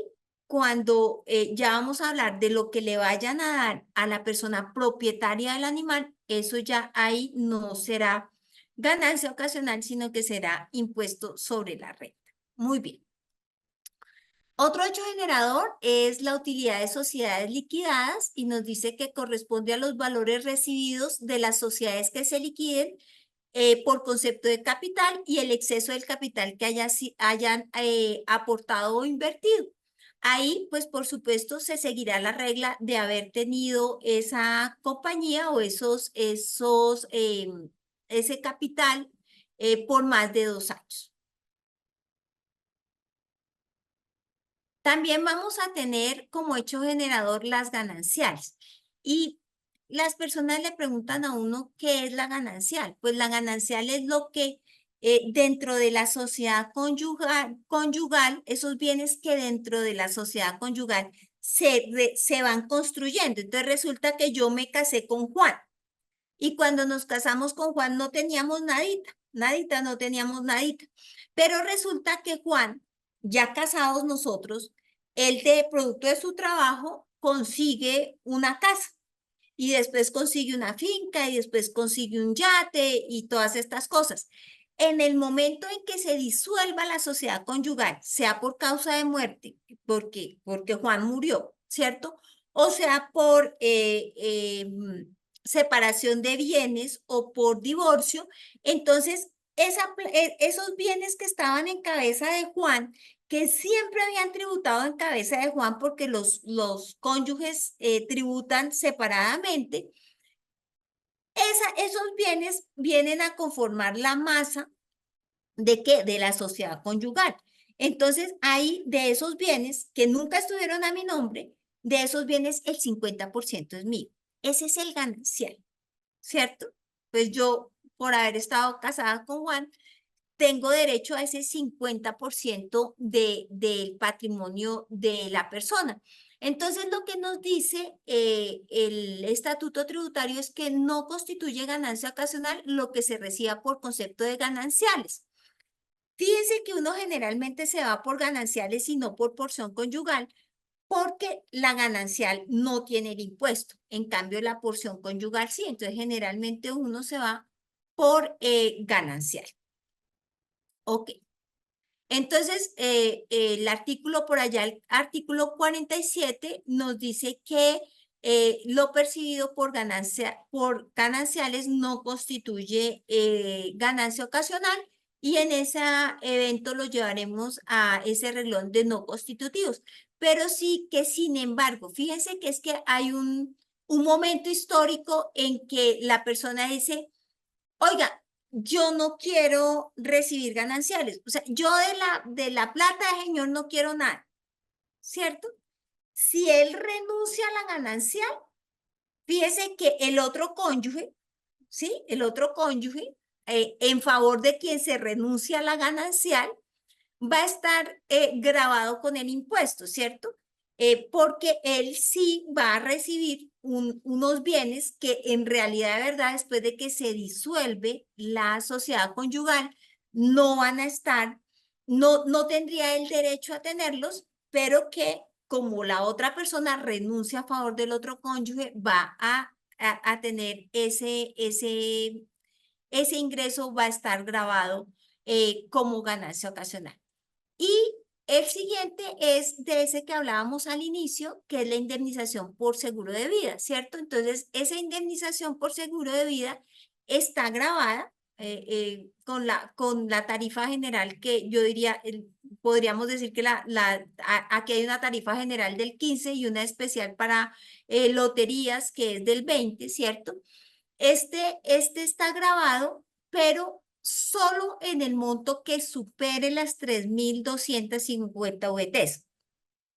cuando ya vamos a hablar de lo que le vayan a dar a la persona propietaria del animal, eso ya ahí no será ganancia ocasional, sino que será impuesto sobre la renta. Muy bien. Otro hecho generador es la utilidad de sociedades liquidadas y nos dice que corresponde a los valores recibidos de las sociedades que se liquiden por concepto de capital y el exceso del capital que hayan aportado o invertido. Ahí, pues, por supuesto, se seguirá la regla de haber tenido esa compañía o ese capital por más de 2 años. También vamos a tener como hecho generador las gananciales. Y las personas le preguntan a uno qué es la ganancial. Pues la ganancial es lo que dentro de la sociedad conyugal, esos bienes que dentro de la sociedad conyugal se van construyendo. Entonces resulta que yo me casé con Juan. Y cuando nos casamos con Juan no teníamos nadita, no teníamos nadita. Pero resulta que Juan, ya casados nosotros, él de producto de su trabajo consigue una casa y después consigue una finca y después consigue un yate y todas estas cosas. En el momento en que se disuelva la sociedad conyugal, sea por causa de muerte, porque Juan murió, ¿cierto? O sea por separación de bienes o por divorcio, entonces esos bienes que estaban en cabeza de Juan, que siempre habían tributado en cabeza de Juan porque los cónyuges tributan separadamente, esos bienes vienen a conformar la masa ¿de qué? De la sociedad conyugal. Entonces, ahí de esos bienes que nunca estuvieron a mi nombre, de esos bienes el 50% es mío. Ese es el ganancial, ¿cierto? Pues yo, por haber estado casada con Juan, tengo derecho a ese 50% del patrimonio de la persona. Entonces, lo que nos dice el estatuto tributario es que no constituye ganancia ocasional lo que se reciba por concepto de gananciales. Fíjense que uno generalmente se va por gananciales y no por porción conyugal, porque la ganancial no tiene el impuesto. En cambio, la porción conyugal sí. Entonces, generalmente uno se va por ganancial. Ok. Entonces, el artículo por allá, el artículo 47, nos dice que lo percibido por gananciales no constituye ganancia ocasional y en ese evento lo llevaremos a ese renglón de no constitutivos. pero sí que sin embargo, fíjense que es que hay un momento histórico en que la persona dice, oiga, yo no quiero recibir gananciales, o sea, yo de la plata del señor no quiero nada, ¿cierto? Si él renuncia a la ganancial, fíjese que el otro cónyuge, ¿sí? El otro cónyuge, en favor de quien se renuncia a la ganancial, va a estar grabado con el impuesto, ¿cierto? Porque él sí va a recibir unos bienes que en realidad, de verdad, después de que se disuelve la sociedad conyugal, no van a estar, no tendría el derecho a tenerlos, pero que como la otra persona renuncia a favor del otro cónyuge, va a tener ese ingreso, va a estar grabado como ganancia ocasional. Y el siguiente es de ese que hablábamos al inicio, que es la indemnización por seguro de vida, ¿cierto? Entonces, esa indemnización por seguro de vida está grabada con la tarifa general que yo diría, podríamos decir que aquí hay una tarifa general del 15 y una especial para loterías que es del 20, ¿cierto? Este está grabado, pero solo en el monto que supere las 3.250 VTs.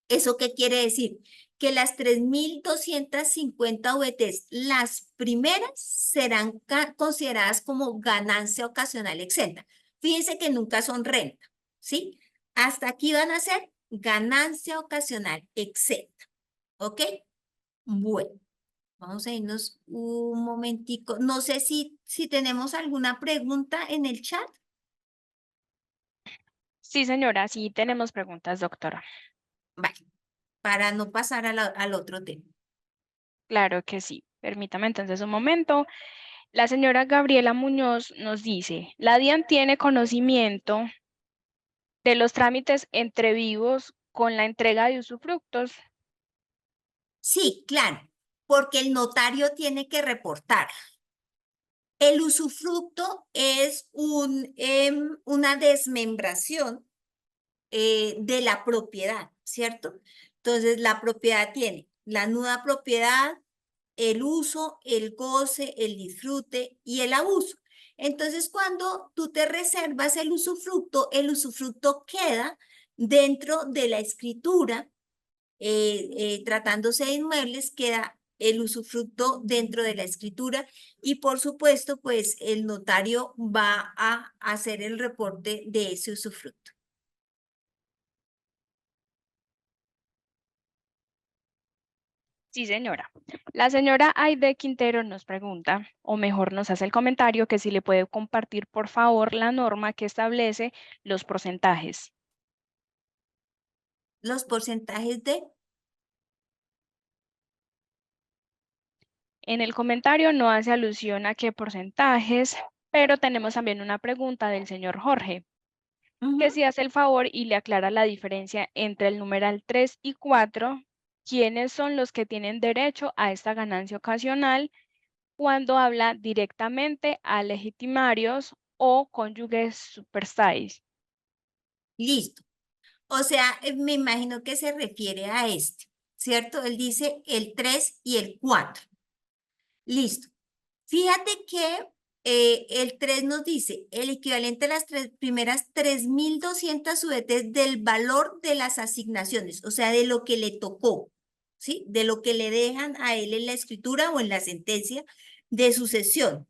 ¿Eso qué quiere decir? Que las 3.250 VTs, las primeras, serán consideradas como ganancia ocasional exenta. Fíjense que nunca son renta, ¿sí? Hasta aquí van a ser ganancia ocasional exenta, ¿ok? Bueno. Vamos a irnos un momentico. No sé si tenemos alguna pregunta en el chat. Sí, señora, sí tenemos preguntas, doctora. Vale, para no pasar al otro tema. Claro que sí. Permítame entonces un momento. La señora Gabriela Muñoz nos dice, ¿la DIAN tiene conocimiento de los trámites entre vivos con la entrega de usufructos? Sí, claro, porque el notario tiene que reportar. El usufructo es una desmembración de la propiedad, ¿cierto? Entonces, la propiedad tiene la nuda propiedad, el uso, el goce, el disfrute y el abuso. Entonces, cuando tú te reservas el usufructo queda dentro de la escritura, tratándose de inmuebles, queda el usufructo dentro de la escritura y por supuesto, pues el notario va a hacer el reporte de ese usufructo. Sí, señora. La señora Aide Quintero nos pregunta, o mejor nos hace el comentario, que si le puede compartir, por favor, la norma que establece los porcentajes. Los porcentajes de... En el comentario no hace alusión a qué porcentajes, pero tenemos también una pregunta del señor Jorge, que si hace el favor y le aclara la diferencia entre el numeral 3 y 4, quiénes son los que tienen derecho a esta ganancia ocasional cuando habla directamente a legitimarios o cónyuges superstáis. Listo. O sea, me imagino que se refiere a este, ¿cierto? Él dice el 3 y el 4. Listo. Fíjate que el 3 nos dice el equivalente a las primeras 3.200 UETs del valor de las asignaciones, o sea, de lo que le tocó, ¿sí? De lo que le dejan a él en la escritura o en la sentencia de sucesión.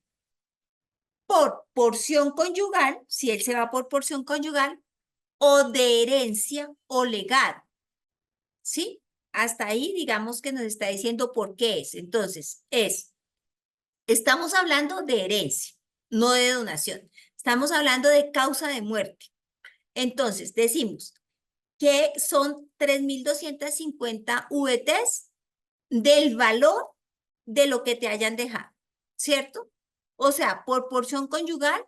Por porción conyugal, si él se va por porción conyugal, o de herencia o legado, ¿sí? Hasta ahí, digamos que nos está diciendo por qué es. Entonces, estamos hablando de herencia, no de donación. Estamos hablando de causa de muerte. Entonces, decimos que son 3.250 VTs del valor de lo que te hayan dejado, ¿cierto? O sea, por porción conyugal,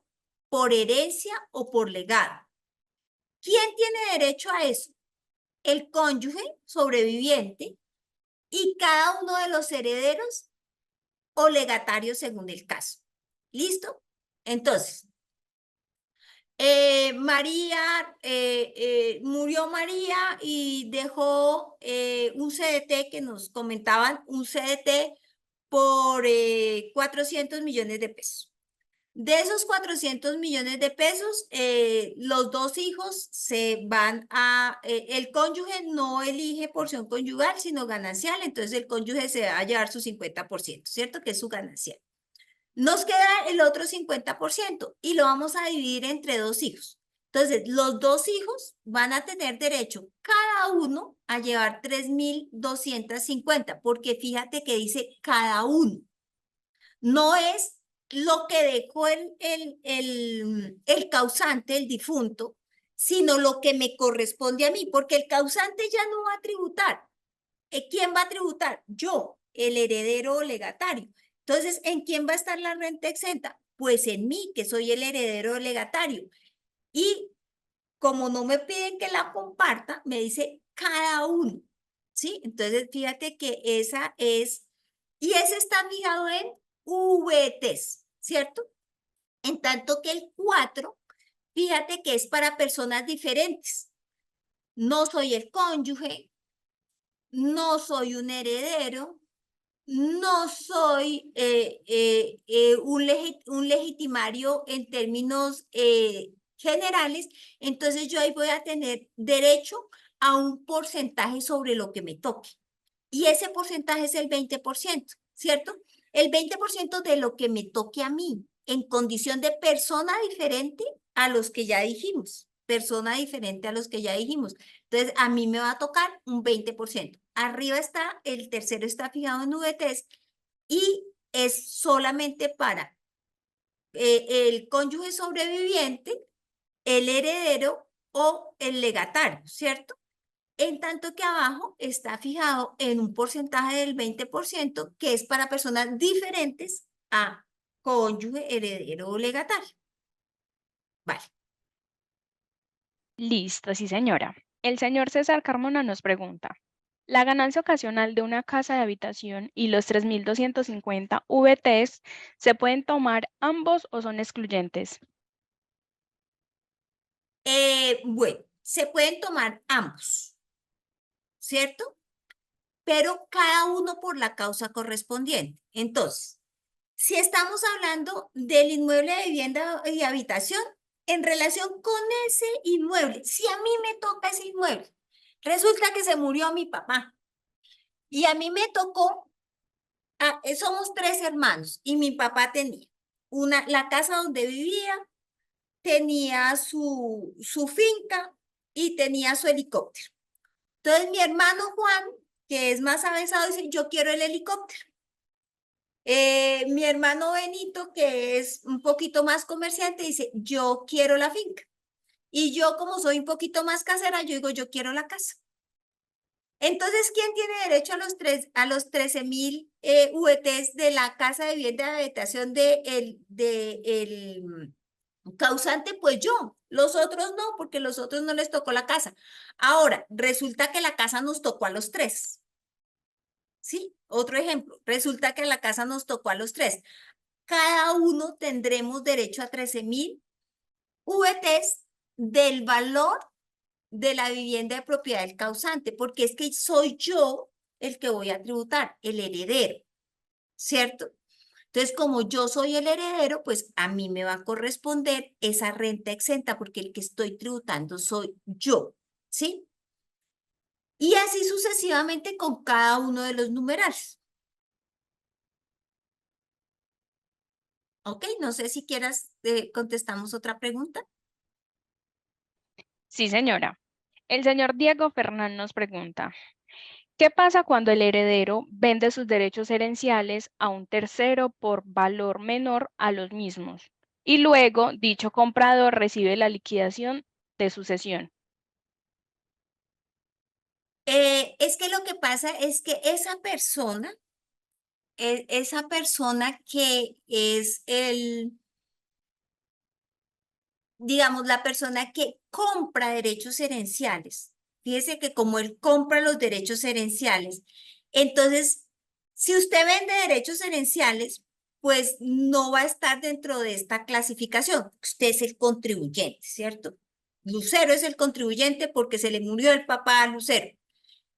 por herencia o por legado. ¿Quién tiene derecho a eso? El cónyuge sobreviviente y cada uno de los herederos o legatarios según el caso. ¿Listo? Entonces, Murió María y dejó un CDT que nos comentaban, un CDT por 400 millones de pesos. De esos 400 millones de pesos, los dos hijos se van a, el cónyuge no elige porción conyugal, sino ganancial, entonces el cónyuge se va a llevar su 50%, ¿cierto? Que es su ganancial. Nos queda el otro 50% y lo vamos a dividir entre dos hijos. Entonces, los dos hijos van a tener derecho cada uno a llevar 3.250, porque fíjate que dice cada uno. No es lo que dejó el causante, el difunto, sino lo que me corresponde a mí, porque el causante ya no va a tributar. ¿Quién va a tributar? Yo, el heredero o legatario. Entonces, ¿en quién va a estar la renta exenta? Pues en mí, que soy el heredero o legatario. Y como no me piden que la comparta, me dice cada uno, ¿sí? Entonces, fíjate que esa es, y ese está fijado en VTs, ¿cierto? En tanto que el 4, fíjate que es para personas diferentes. No soy el cónyuge, no soy un heredero, no soy un legitimario en términos generales, entonces yo ahí voy a tener derecho a un porcentaje sobre lo que me toque. Y ese porcentaje es el 20%, ¿cierto? El 20% de lo que me toque a mí, en condición de persona diferente a los que ya dijimos. Persona diferente a los que ya dijimos. Entonces, a mí me va a tocar un 20%. Arriba está, el tercero está fijado en VTs y es solamente para el cónyuge sobreviviente, el heredero o el legatario, ¿cierto? En tanto que abajo está fijado en un porcentaje del 20% que es para personas diferentes a cónyuge, heredero o legatario. Vale. Listo, sí, señora. El señor César Carmona nos pregunta, ¿la ganancia ocasional de una casa de habitación y los 3.250 VTs se pueden tomar ambos o son excluyentes? Bueno, se pueden tomar ambos, ¿cierto? Pero cada uno por la causa correspondiente. Entonces, si estamos hablando del inmueble de vivienda y habitación, en relación con ese inmueble, si a mí me toca ese inmueble, resulta que se murió mi papá y a mí me tocó, somos 3 hermanos y mi papá tenía la casa donde vivía, tenía su finca y tenía su helicóptero. Entonces mi hermano Juan, que es más avesado, dice, yo quiero el helicóptero. Mi hermano Benito, que es un poquito más comerciante, dice, yo quiero la finca. Y yo, como soy un poquito más casera, yo digo, yo quiero la casa. Entonces, ¿quién tiene derecho a los 13.000 VTs de la casa de vivienda de habitación el causante? Pues yo. Los otros no, porque los otros no les tocó la casa. Ahora, resulta que la casa nos tocó a los 3. ¿Sí? Otro ejemplo. Resulta que la casa nos tocó a los 3. Cada uno tendremos derecho a 13.000 VTs del valor de la vivienda de propiedad del causante, porque es que soy yo el que voy a tributar, el heredero, ¿cierto? Entonces, como yo soy el heredero, pues a mí me va a corresponder esa renta exenta, porque el que estoy tributando soy yo, ¿sí? Y así sucesivamente con cada uno de los numerales. Ok, no sé si quieras, contestamos otra pregunta. Sí, señora. El señor Diego Fernán nos pregunta, ¿qué pasa cuando el heredero vende sus derechos herenciales a un tercero por valor menor a los mismos? Y luego dicho comprador recibe la liquidación de sucesión. Es que lo que pasa es que esa persona que es digamos, la persona que compra derechos herenciales. Fíjese que como él compra los derechos herenciales, entonces, si usted vende derechos herenciales, pues no va a estar dentro de esta clasificación. Usted es el contribuyente, ¿cierto? Lucero es el contribuyente porque se le murió el papá a Lucero.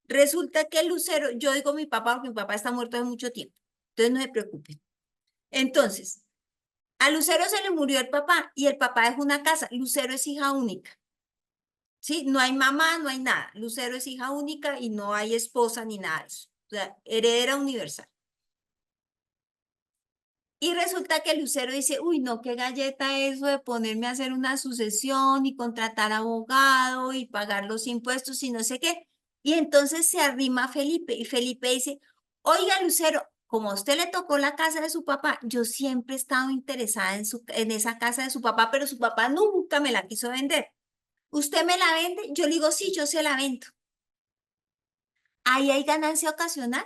Resulta que Lucero, yo digo mi papá porque mi papá está muerto hace mucho tiempo, entonces no se preocupen. Entonces, a Lucero se le murió el papá y el papá dejó una casa. Lucero es hija única. ¿Sí? No hay mamá, no hay nada. Lucero es hija única y no hay esposa ni nada de eso. O sea, heredera universal. Y resulta que Lucero dice, uy, no, qué galleta eso de ponerme a hacer una sucesión y contratar abogado y pagar los impuestos y no sé qué. Y entonces se arrima a Felipe y Felipe dice, oiga, Lucero, como a usted le tocó la casa de su papá, yo siempre he estado interesada en esa casa de su papá, pero su papá nunca me la quiso vender. ¿Usted me la vende? Yo le digo, sí, yo se la vendo. ¿Ahí hay ganancia ocasional?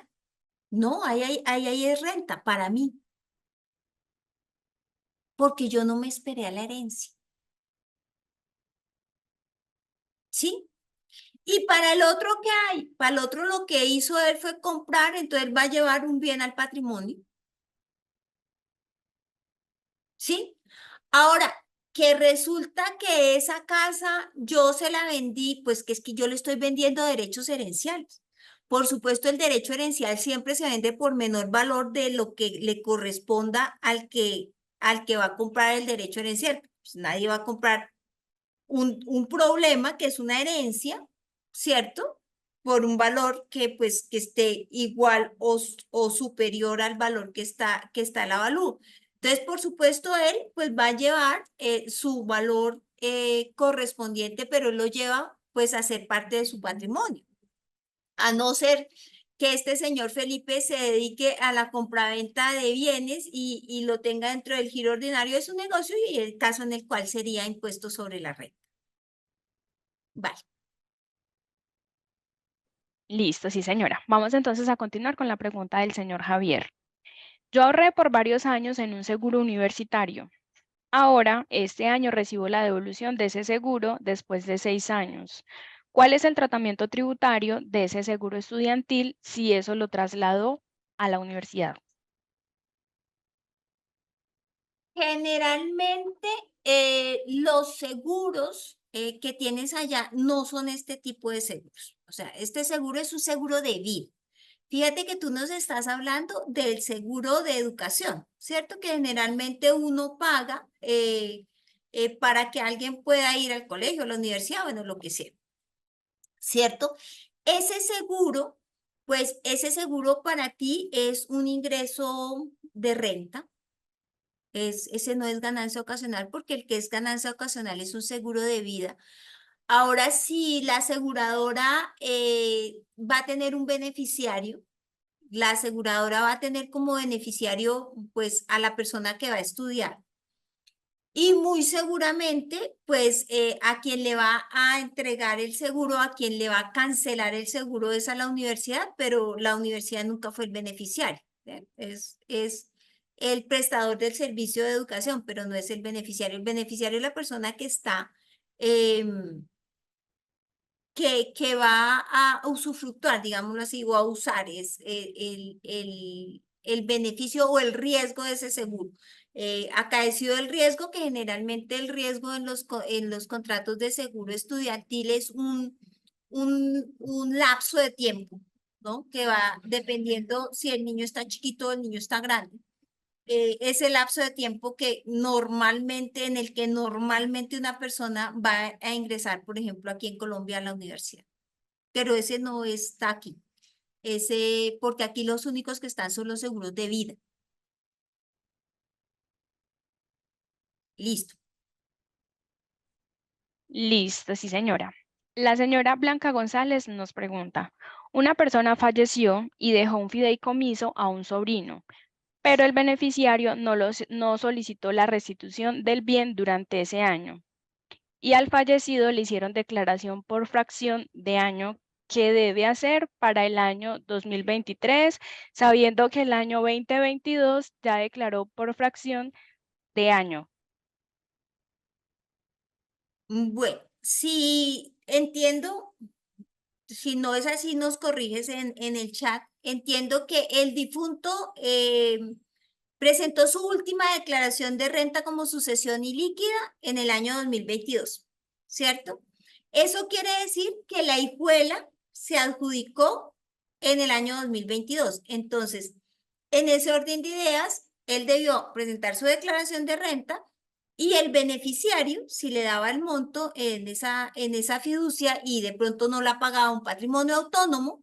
No, ahí es renta para mí, porque yo no me esperé a la herencia. ¿Sí? Y para el otro, ¿qué hay? Para el otro lo que hizo él fue comprar, entonces él va a llevar un bien al patrimonio. ¿Sí? Ahora, que resulta que esa casa yo se la vendí, pues que es que yo le estoy vendiendo derechos herenciales. Por supuesto, el derecho herencial siempre se vende por menor valor de lo que le corresponda al que va a comprar el derecho herencial. Pues nadie va a comprar un problema que es una herencia, ¿cierto? Por un valor que pues que esté igual o superior al valor que está el avalúo. Entonces, por supuesto, él pues va a llevar su valor correspondiente, pero él lo lleva pues a ser parte de su patrimonio. A no ser que este señor Felipe se dedique a la compraventa de bienes y lo tenga dentro del giro ordinario de su negocio y el caso en el cual sería impuesto sobre la renta. Vale. Listo, sí, señora. Vamos entonces a continuar con la pregunta del señor Javier. Yo ahorré por varios años en un seguro universitario. Ahora, este año recibo la devolución de ese seguro después de 6 años. ¿Cuál es el tratamiento tributario de ese seguro estudiantil si eso lo trasladó a la universidad? Generalmente los seguros que tienes allá no son este tipo de seguros. O sea, este seguro es un seguro de vida. Fíjate que tú nos estás hablando del seguro de educación, ¿cierto? Que generalmente uno paga para que alguien pueda ir al colegio, a la universidad, bueno, lo que sea, ¿cierto? Ese seguro, pues ese seguro para ti es un ingreso de renta. Ese no es ganancia ocasional porque el que es ganancia ocasional es un seguro de vida. Ahora, si la aseguradora va a tener un beneficiario, la aseguradora va a tener como beneficiario pues a la persona que va a estudiar. Y muy seguramente, pues a quien le va a entregar el seguro, a quien le va a cancelar el seguro es a la universidad, pero la universidad nunca fue el beneficiario. Es el prestador del servicio de educación, pero no es el beneficiario. El beneficiario es la persona que está, que va a usufructuar, digámoslo así, o a usar es el beneficio o el riesgo de ese seguro. Acaecido el riesgo, que generalmente el riesgo en los contratos de seguro estudiantil es un lapso de tiempo, ¿no? Que va dependiendo si el niño está chiquito o el niño está grande. Ese lapso de tiempo que normalmente, en el que normalmente una persona va a ingresar, por ejemplo, aquí en Colombia a la universidad. Pero ese no está aquí. Ese, porque aquí los únicos que están son los seguros de vida. Listo. Listo, sí, señora. La señora Blanca González nos pregunta, una persona falleció y dejó un fideicomiso a un sobrino, pero el beneficiario no solicitó la restitución del bien durante ese año. Y al fallecido le hicieron declaración por fracción de año que debe hacer para el año 2023, sabiendo que el año 2022 ya declaró por fracción de año. Bueno, si entiendo, si no es así, nos corriges en el chat. Entiendo que el difunto presentó su última declaración de renta como sucesión ilíquida en el año 2022, ¿cierto? Eso quiere decir que la hijuela se adjudicó en el año 2022. Entonces, en ese orden de ideas, él debió presentar su declaración de renta y el beneficiario, si le daba el monto en esa fiducia y de pronto no la pagaba un patrimonio autónomo,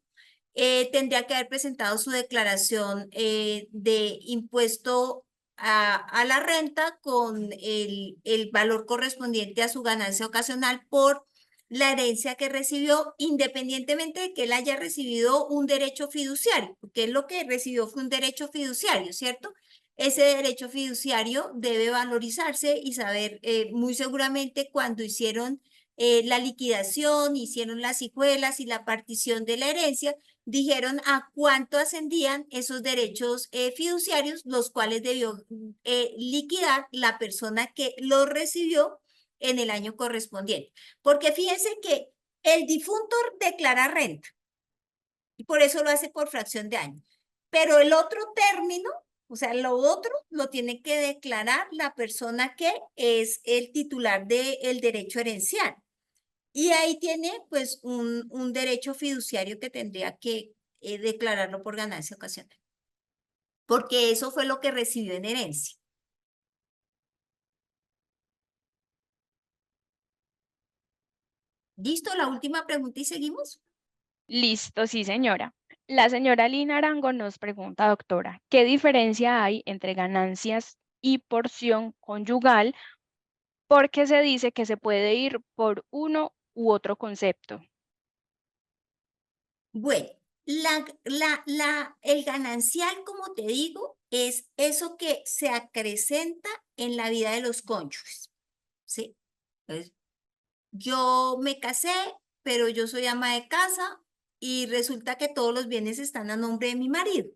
tendría que haber presentado su declaración de impuesto a la renta con el valor correspondiente a su ganancia ocasional por la herencia que recibió, independientemente de que él haya recibido un derecho fiduciario, porque él lo que recibió fue un derecho fiduciario, ¿cierto? Ese derecho fiduciario debe valorizarse y saber muy seguramente cuando hicieron la liquidación, hicieron las hijuelas y la partición de la herencia, dijeron a cuánto ascendían esos derechos fiduciarios, los cuales debió liquidar la persona que los recibió en el año correspondiente. Porque fíjense que el difunto declara renta y por eso lo hace por fracción de año. Pero el otro término, o sea, lo otro lo tiene que declarar la persona que es el titular del derecho herencial. Y ahí tiene pues un derecho fiduciario que tendría que declararlo por ganancia ocasional. Porque eso fue lo que recibió en herencia. ¿Listo? La última pregunta y seguimos. Listo, sí, señora. La señora Lina Arango nos pregunta, doctora, ¿qué diferencia hay entre ganancias y porción conyugal? Porque se dice que se puede ir por uno u otro concepto. Bueno, el ganancial, como te digo, es eso que se acrecenta en la vida de los cónyuges, ¿sí? Entonces, yo me casé, pero yo soy ama de casa y resulta que todos los bienes están a nombre de mi marido.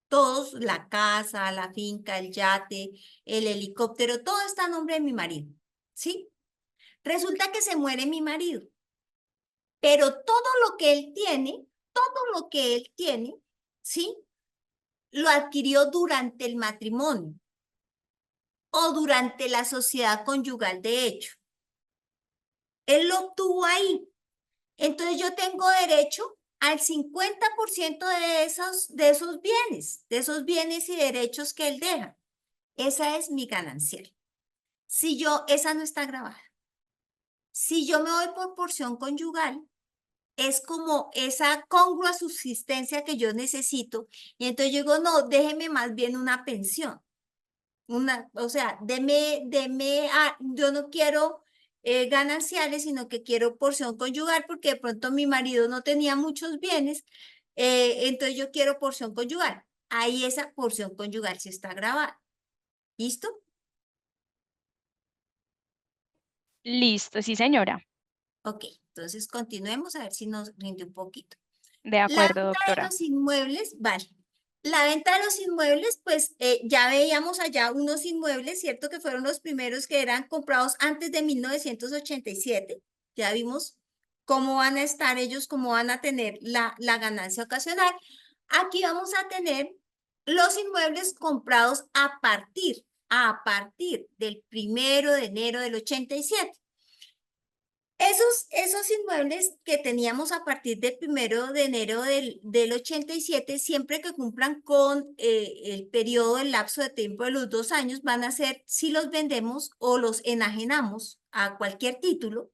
Todos, la casa, la finca, el yate, el helicóptero, todo está a nombre de mi marido, ¿sí? Resulta que se muere mi marido, pero todo lo que él tiene, ¿sí? Lo adquirió durante el matrimonio o durante la sociedad conyugal de hecho. Él lo obtuvo ahí. Entonces yo tengo derecho al 50% de esos bienes y derechos que él deja. Esa es mi ganancial. Esa no está grabada. Si yo me voy por porción conyugal, es como esa congrua subsistencia que yo necesito. Y entonces yo digo, no, déjeme más bien una pensión. O sea, yo no quiero gananciales, sino que quiero porción conyugal porque de pronto mi marido no tenía muchos bienes, entonces yo quiero porción conyugal. Ahí esa porción conyugal sí está grabada. ¿Listo? Listo, sí, señora. Ok, entonces continuemos a ver si nos rinde un poquito. De La acuerdo, venta de doctora. los inmuebles, vale. La venta de los inmuebles, pues ya veíamos allá unos inmuebles, ¿cierto? Que fueron los primeros que eran comprados antes de 1987. Ya vimos cómo van a estar ellos, cómo van a tener la ganancia ocasional. Aquí vamos a tener los inmuebles comprados a partir del 1 de enero del 87. Esos inmuebles que teníamos a partir del 1 de enero del 87, siempre que cumplan con el periodo, el lapso de tiempo de los 2 años, van a ser, si los vendemos o los enajenamos a cualquier título,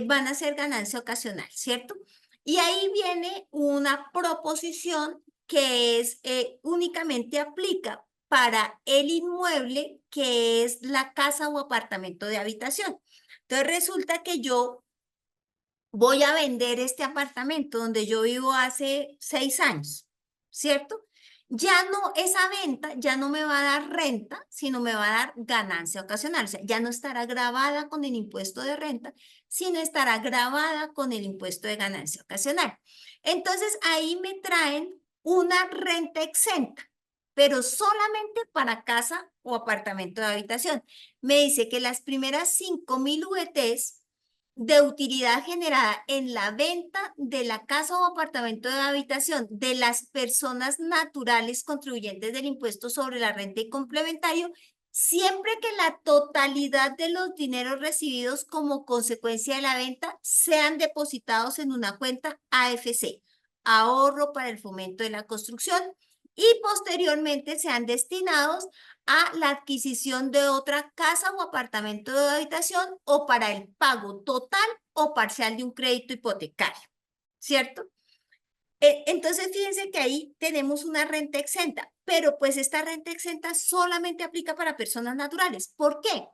van a ser ganancia ocasional, ¿cierto? Y ahí viene una proposición que es únicamente aplica para el inmueble que es la casa o apartamento de habitación. Entonces resulta que yo voy a vender este apartamento donde yo vivo hace 6 años, ¿cierto? Ya no, esa venta ya no me va a dar renta, sino me va a dar ganancia ocasional. O sea, ya no estará grabada con el impuesto de renta, sino estará grabada con el impuesto de ganancia ocasional. Entonces ahí me traen una renta exenta, pero solamente para casa o apartamento de habitación. Me dice que las primeras 5,000 VTs de utilidad generada en la venta de la casa o apartamento de habitación de las personas naturales contribuyentes del impuesto sobre la renta y complementario, siempre que la totalidad de los dineros recibidos como consecuencia de la venta sean depositados en una cuenta AFC, ahorro para el fomento de la construcción, y posteriormente sean destinados a la adquisición de otra casa o apartamento de habitación o para el pago total o parcial de un crédito hipotecario, ¿cierto? Entonces, fíjense que ahí tenemos una renta exenta, pero pues esta renta exenta solamente aplica para personas naturales. ¿Por qué?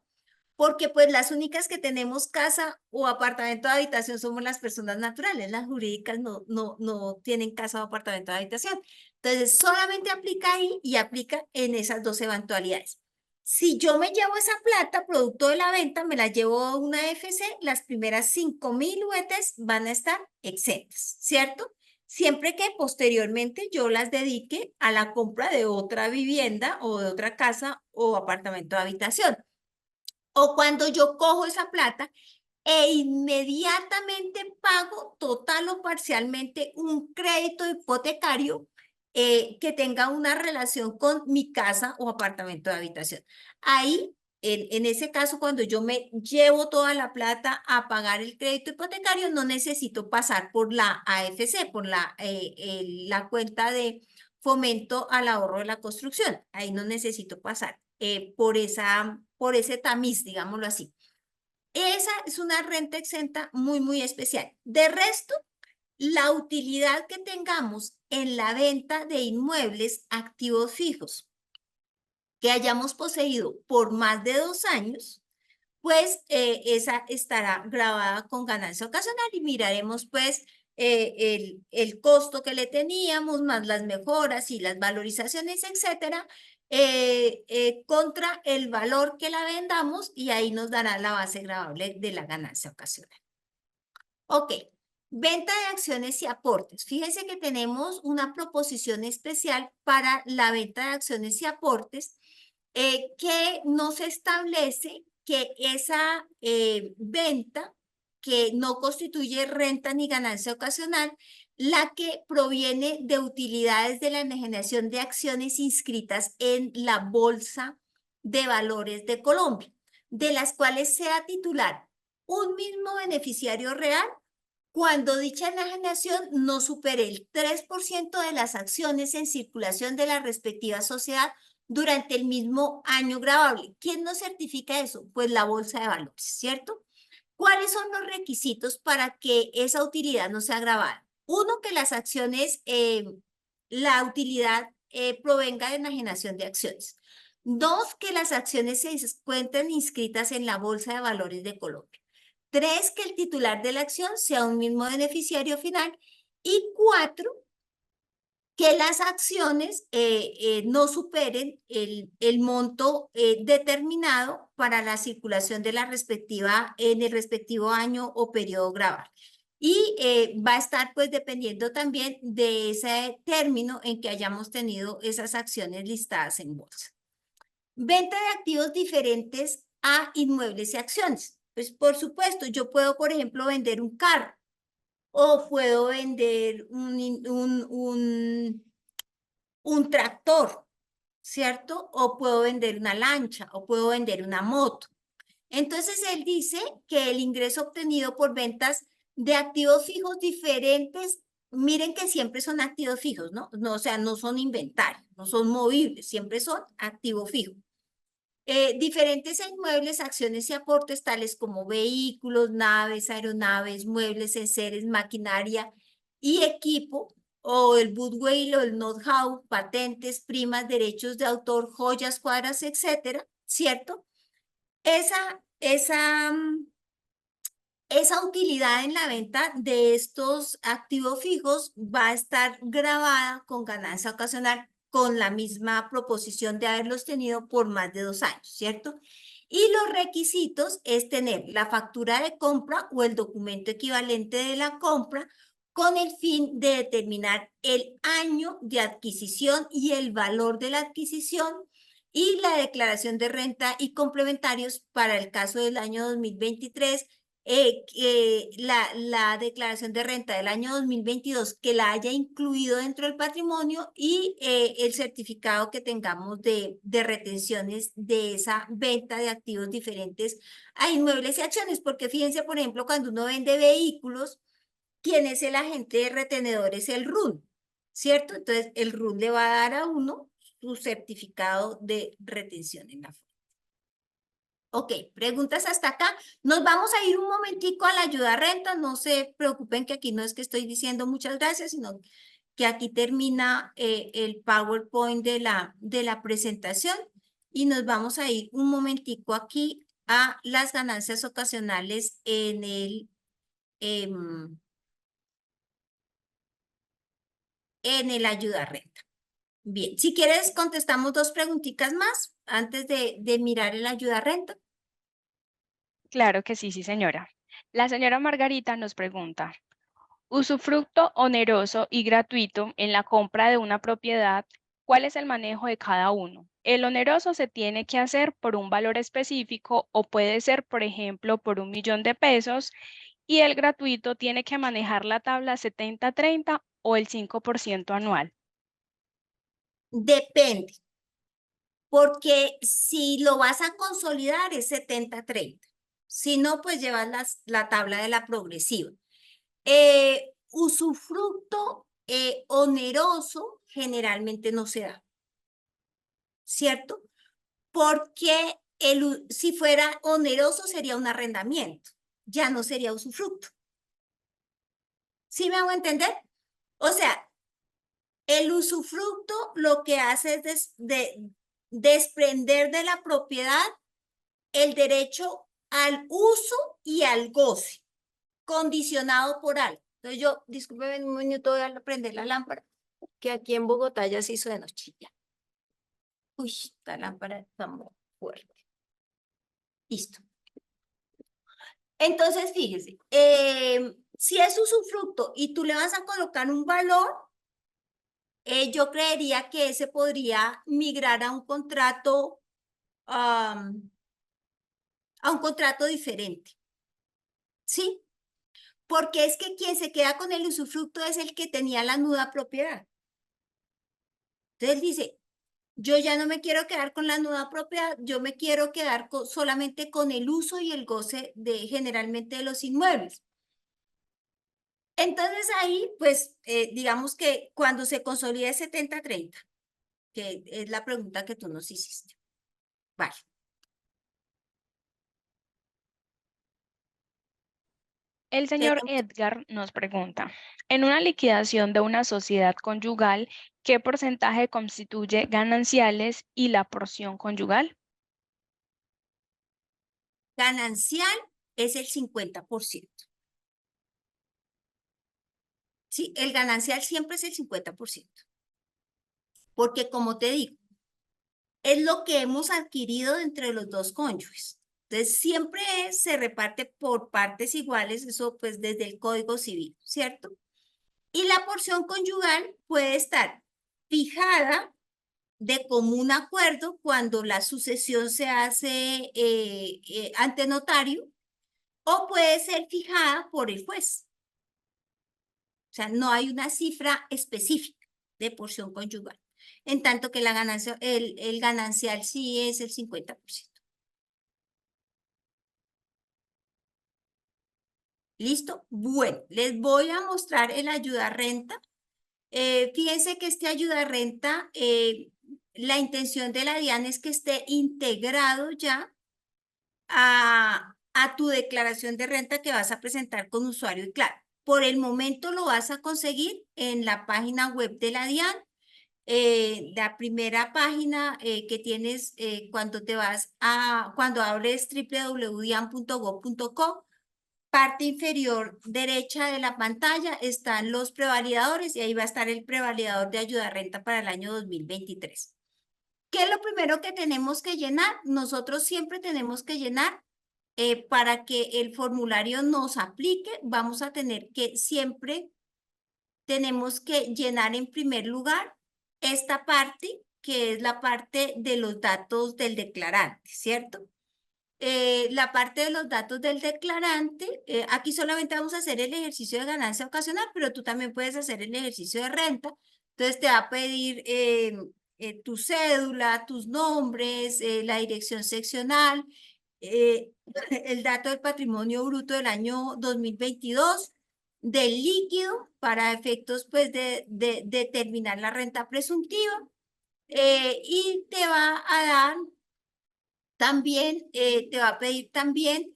Porque pues las únicas que tenemos casa o apartamento de habitación somos las personas naturales, las jurídicas no tienen casa o apartamento de habitación. Entonces, solamente aplica ahí y aplica en esas dos eventualidades. Si yo me llevo esa plata, producto de la venta, me la llevo a una FC, las primeras 5.000 UETs van a estar exentas, ¿cierto? Siempre que posteriormente yo las dedique a la compra de otra vivienda o de otra casa o apartamento de habitación. O cuando yo cojo esa plata e inmediatamente pago total o parcialmente un crédito hipotecario que tenga una relación con mi casa o apartamento de habitación. Ahí, en ese caso, cuando yo me llevo toda la plata a pagar el crédito hipotecario, no necesito pasar por la AFC, por la cuenta de fomento al ahorro de la construcción. Ahí no necesito pasar por ese tamiz, digámoslo así. Esa es una renta exenta muy, muy especial. De resto, la utilidad que tengamos en la venta de inmuebles activos fijos que hayamos poseído por más de 2 años, pues esa estará grabada con ganancia ocasional y miraremos pues el costo que le teníamos, más las mejoras y las valorizaciones, etcétera, contra el valor que la vendamos y ahí nos dará la base gravable de la ganancia ocasional. Ok, venta de acciones y aportes. Fíjense que tenemos una proposición especial para la venta de acciones y aportes que nos establece que esa venta que no constituye renta ni ganancia ocasional, la que proviene de utilidades de la enajenación de acciones inscritas en la Bolsa de Valores de Colombia, de las cuales sea titular un mismo beneficiario real cuando dicha enajenación no supere el 3% de las acciones en circulación de la respectiva sociedad durante el mismo año gravable. ¿Quién nos certifica eso? Pues la Bolsa de Valores, ¿cierto? ¿Cuáles son los requisitos para que esa utilidad no sea gravada? Uno, que las acciones, la utilidad provenga de enajenación de acciones. Dos, que las acciones se encuentren inscritas en la Bolsa de Valores de Colombia. 3, que el titular de la acción sea un mismo beneficiario final. Y 4, que las acciones no superen el monto determinado para la circulación de la respectiva, en el respectivo año o periodo gravable. Y va a estar pues dependiendo también de ese término en que hayamos tenido esas acciones listadas en bolsa. Venta de activos diferentes a inmuebles y acciones. Pues por supuesto, yo puedo, por ejemplo, vender un carro o puedo vender un tractor, ¿cierto? O puedo vender una lancha o puedo vender una moto. Entonces, él dice que el ingreso obtenido por ventas de activos fijos diferentes, miren que siempre son activos fijos, ¿no? O sea, no son inventarios, no son movibles, siempre son activos fijos. Diferentes a inmuebles, acciones y aportes tales como vehículos, naves, aeronaves, muebles, enseres, maquinaria y equipo, o el goodwill o el know-how, patentes, primas, derechos de autor, joyas, cuadras, etcétera, ¿cierto? Esa utilidad en la venta de estos activos fijos va a estar grabada con ganancia ocasional con la misma proposición de haberlos tenido por más de 2 años, ¿cierto? Y los requisitos es tener la factura de compra o el documento equivalente de la compra con el fin de determinar el año de adquisición y el valor de la adquisición y la declaración de renta y complementarios para el caso del año 2023 la declaración de renta del año 2022 que la haya incluido dentro del patrimonio y el certificado que tengamos de retenciones de esa venta de activos diferentes a inmuebles y acciones, porque fíjense, por ejemplo, cuando uno vende vehículos, ¿quién es el agente de retenedor? Es el RUN, ¿cierto? Entonces, el RUN le va a dar a uno su certificado de retención en la fuente. Ok, preguntas hasta acá. Nos vamos a ir un momentico a la ayuda a renta. No se preocupen que aquí no es que estoy diciendo muchas gracias, sino que aquí termina el PowerPoint de la presentación y nos vamos a ir un momentico aquí a las ganancias ocasionales en el ayuda a renta. Bien, si quieres contestamos 2 preguntitas más antes de mirar el ayuda a renta. Claro que sí, sí, señora. La señora Margarita nos pregunta, usufructo oneroso y gratuito en la compra de una propiedad, ¿cuál es el manejo de cada uno? El oneroso se tiene que hacer por un valor específico o puede ser, por ejemplo, por 1.000.000 de pesos y el gratuito tiene que manejar la tabla 70-30 o el 5% anual. Depende, porque si lo vas a consolidar es 70-30. Si no, pues llevas la tabla de la progresiva. Usufructo oneroso generalmente no se da, ¿cierto? Porque si fuera oneroso sería un arrendamiento, ya no sería usufructo. ¿Sí me hago entender? O sea, el usufructo lo que hace es desprender de la propiedad el derecho al uso y al goce, condicionado por algo. Entonces yo, discúlpeme un minuto, voy a prender la lámpara, que aquí en Bogotá ya se hizo de noche ya. Uy, esta lámpara está muy fuerte. Listo. Entonces, fíjese, si es usufructo y tú le vas a colocar un valor, yo creería que ese podría migrar a un contrato, a un contrato diferente. ¿Sí? Porque es que quien se queda con el usufructo es el que tenía la nuda propiedad. Entonces dice, yo ya no me quiero quedar con la nuda propiedad, yo me quiero quedar solamente con el uso y el goce generalmente de los inmuebles. Entonces ahí, pues, digamos que cuando se consolida el 70-30, que es la pregunta que tú nos hiciste. Vale. El señor Edgar nos pregunta, en una liquidación de una sociedad conyugal, ¿qué porcentaje constituye gananciales y la porción conyugal? Ganancial es el 50%. Sí, el ganancial siempre es el 50%. Porque como te digo, es lo que hemos adquirido entre los dos cónyuges. Entonces, siempre se reparte por partes iguales, eso pues desde el Código Civil, ¿cierto? Y la porción conyugal puede estar fijada de común acuerdo cuando la sucesión se hace ante notario o puede ser fijada por el juez. O sea, no hay una cifra específica de porción conyugal. En tanto que la ganancia, el ganancial sí es el 50%. ¿Listo? Bueno, les voy a mostrar el ayuda a renta. Fíjense que este ayuda a renta, la intención de la DIAN es que esté integrado ya a tu declaración de renta que vas a presentar con usuario y clave. Por el momento lo vas a conseguir en la página web de la DIAN. La primera página que tienes cuando cuando abres www.dian.gov.co, parte inferior derecha de la pantalla están los prevalidadores y ahí va a estar el prevalidador de ayuda a renta para el año 2023. ¿Qué es lo primero que tenemos que llenar? Nosotros siempre tenemos que llenar para que el formulario nos aplique, vamos a tener que siempre tenemos que llenar en primer lugar esta parte, que es la parte de los datos del declarante, ¿cierto? la parte de los datos del declarante. Aquí solamente vamos a hacer el ejercicio de ganancia ocasional, pero tú también puedes hacer el ejercicio de renta. Entonces te va a pedir tu cédula, tus nombres, la dirección seccional, el dato del patrimonio bruto del año 2022, del líquido para efectos pues de determinar la renta presuntiva, y te va a dar también, te va a pedir también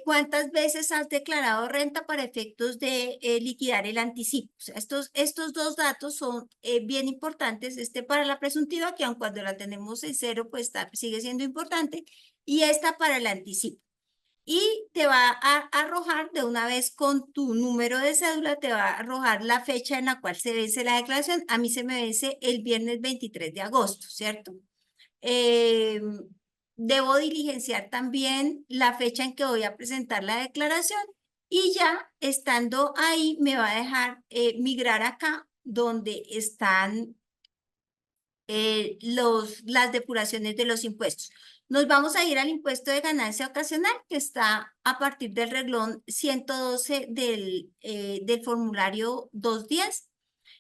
cuántas veces has declarado renta para efectos de liquidar el anticipo. O sea, estos dos datos son bien importantes, para la presuntiva, que aun cuando la tenemos en cero, pues sigue siendo importante, y esta para el anticipo. Y te va a arrojar de una vez con tu número de cédula, te va a arrojar la fecha en la cual se vence la declaración. A mí se me vence el viernes 23 de agosto, ¿cierto? Debo diligenciar también la fecha en que voy a presentar la declaración, y ya estando ahí me va a dejar migrar acá donde están las depuraciones de los impuestos. Nos vamos a ir al impuesto de ganancia ocasional, que está a partir del renglón 112 del formulario 210,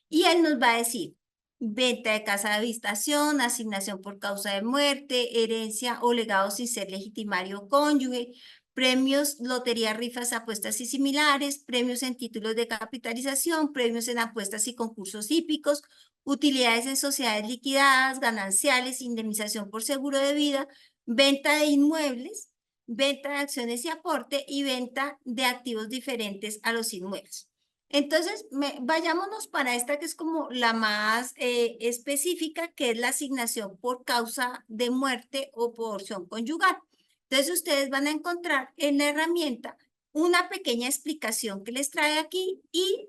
y él nos va a decir venta de casa de habitación, asignación por causa de muerte, herencia o legado sin ser legitimario cónyuge, premios, lotería, rifas, apuestas y similares, premios en títulos de capitalización, premios en apuestas y concursos hípicos, utilidades en sociedades liquidadas, gananciales, indemnización por seguro de vida, venta de inmuebles, venta de acciones y aporte, y venta de activos diferentes a los inmuebles. Entonces, vayámonos para esta que es como la más específica, que es la asignación por causa de muerte o porción conyugal. Entonces, ustedes van a encontrar en la herramienta una pequeña explicación que les trae aquí y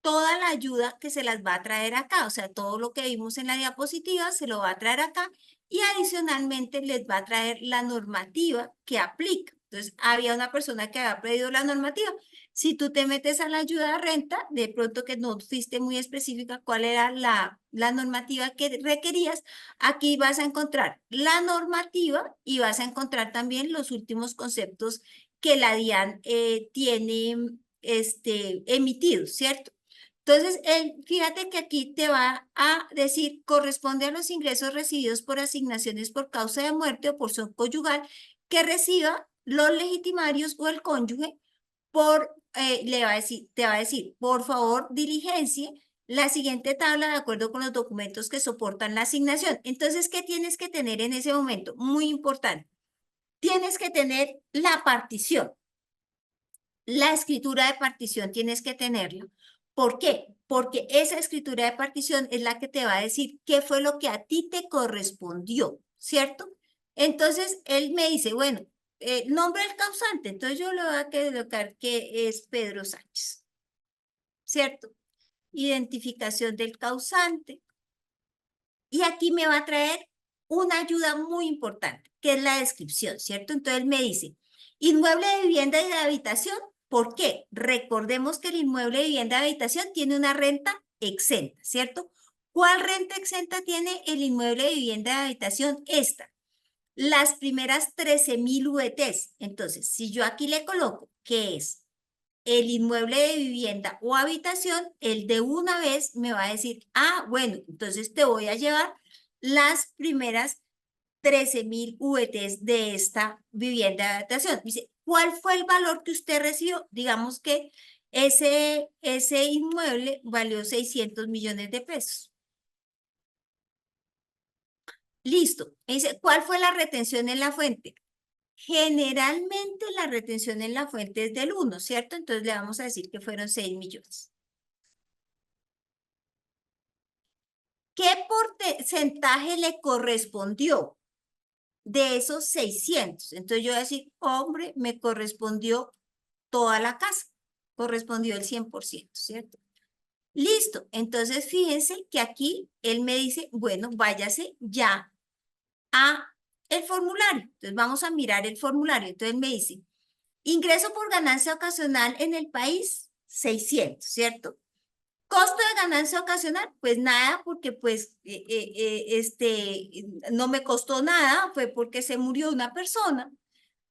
toda la ayuda que se las va a traer acá. O sea, todo lo que vimos en la diapositiva se lo va a traer acá, y adicionalmente les va a traer la normativa que aplica. Entonces, había una persona que había pedido la normativa. Si tú te metes a la ayuda de renta, de pronto que no fuiste muy específica cuál era la normativa que requerías, aquí vas a encontrar la normativa y vas a encontrar también los últimos conceptos que la DIAN tiene emitidos, ¿cierto? Entonces, fíjate que aquí te va a decir, corresponde a los ingresos recibidos por asignaciones por causa de muerte o porción conyugal que reciba los legitimarios o el cónyuge, te va a decir, por favor, diligencie la siguiente tabla de acuerdo con los documentos que soportan la asignación. Entonces, ¿qué tienes que tener en ese momento? Muy importante. Tienes que tener la partición. La escritura de partición tienes que tenerla. ¿Por qué? Porque esa escritura de partición es la que te va a decir qué fue lo que a ti te correspondió, ¿cierto? Entonces, él me dice, bueno, nombre del causante. Entonces, yo le voy a colocar que es Pedro Sánchez, ¿cierto? Identificación del causante. Y aquí me va a traer una ayuda muy importante, que es la descripción, ¿cierto? Entonces, él me dice, inmueble de vivienda y de habitación. ¿Por qué? Recordemos que el inmueble de vivienda de habitación tiene una renta exenta, ¿cierto? ¿Cuál renta exenta tiene el inmueble de vivienda de habitación? Esta. Las primeras 13.000 VTs. Entonces, si yo aquí le coloco que es el inmueble de vivienda o habitación, él de una vez me va a decir, ah, bueno, entonces te voy a llevar las primeras 13.000 VTs de esta vivienda de habitación. Dice, ¿cuál fue el valor que usted recibió? Digamos que ese inmueble valió 600 millones de pesos. Listo. Dice, ¿cuál fue la retención en la fuente? Generalmente la retención en la fuente es del 1, ¿cierto? Entonces le vamos a decir que fueron 6 millones. ¿Qué porcentaje le correspondió de esos 600? Entonces yo voy a decir, hombre, me correspondió toda la casa, correspondió el 100%, ¿cierto? Listo, entonces fíjense que aquí él me dice, bueno, váyase ya a el formulario. Entonces vamos a mirar el formulario. Entonces me dice, ingreso por ganancia ocasional en el país, 600, ¿cierto? Costo de ganancia ocasional, pues nada, porque pues no me costó nada, fue porque se murió una persona.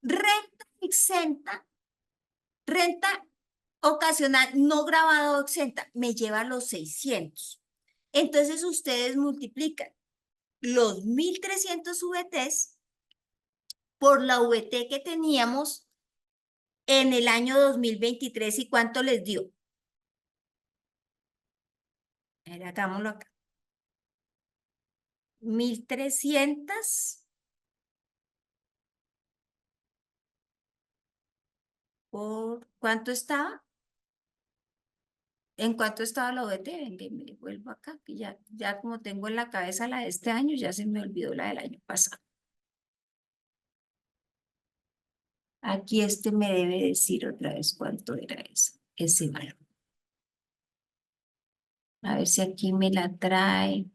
Renta exenta, renta ocasional no grabada o exenta, me lleva a los 600. Entonces ustedes multiplican los 1.300 VTs por la VT que teníamos en el año 2023 y cuánto les dio. A ver, hagámoslo acá. 1.300 por ¿cuánto estaba? ¿En cuánto estaba la VT? Venga, y me vuelvo acá, que ya como tengo en la cabeza la de este año, ya se me olvidó la del año pasado. Aquí este me debe decir otra vez cuánto era ese valor. A ver si aquí me la trae.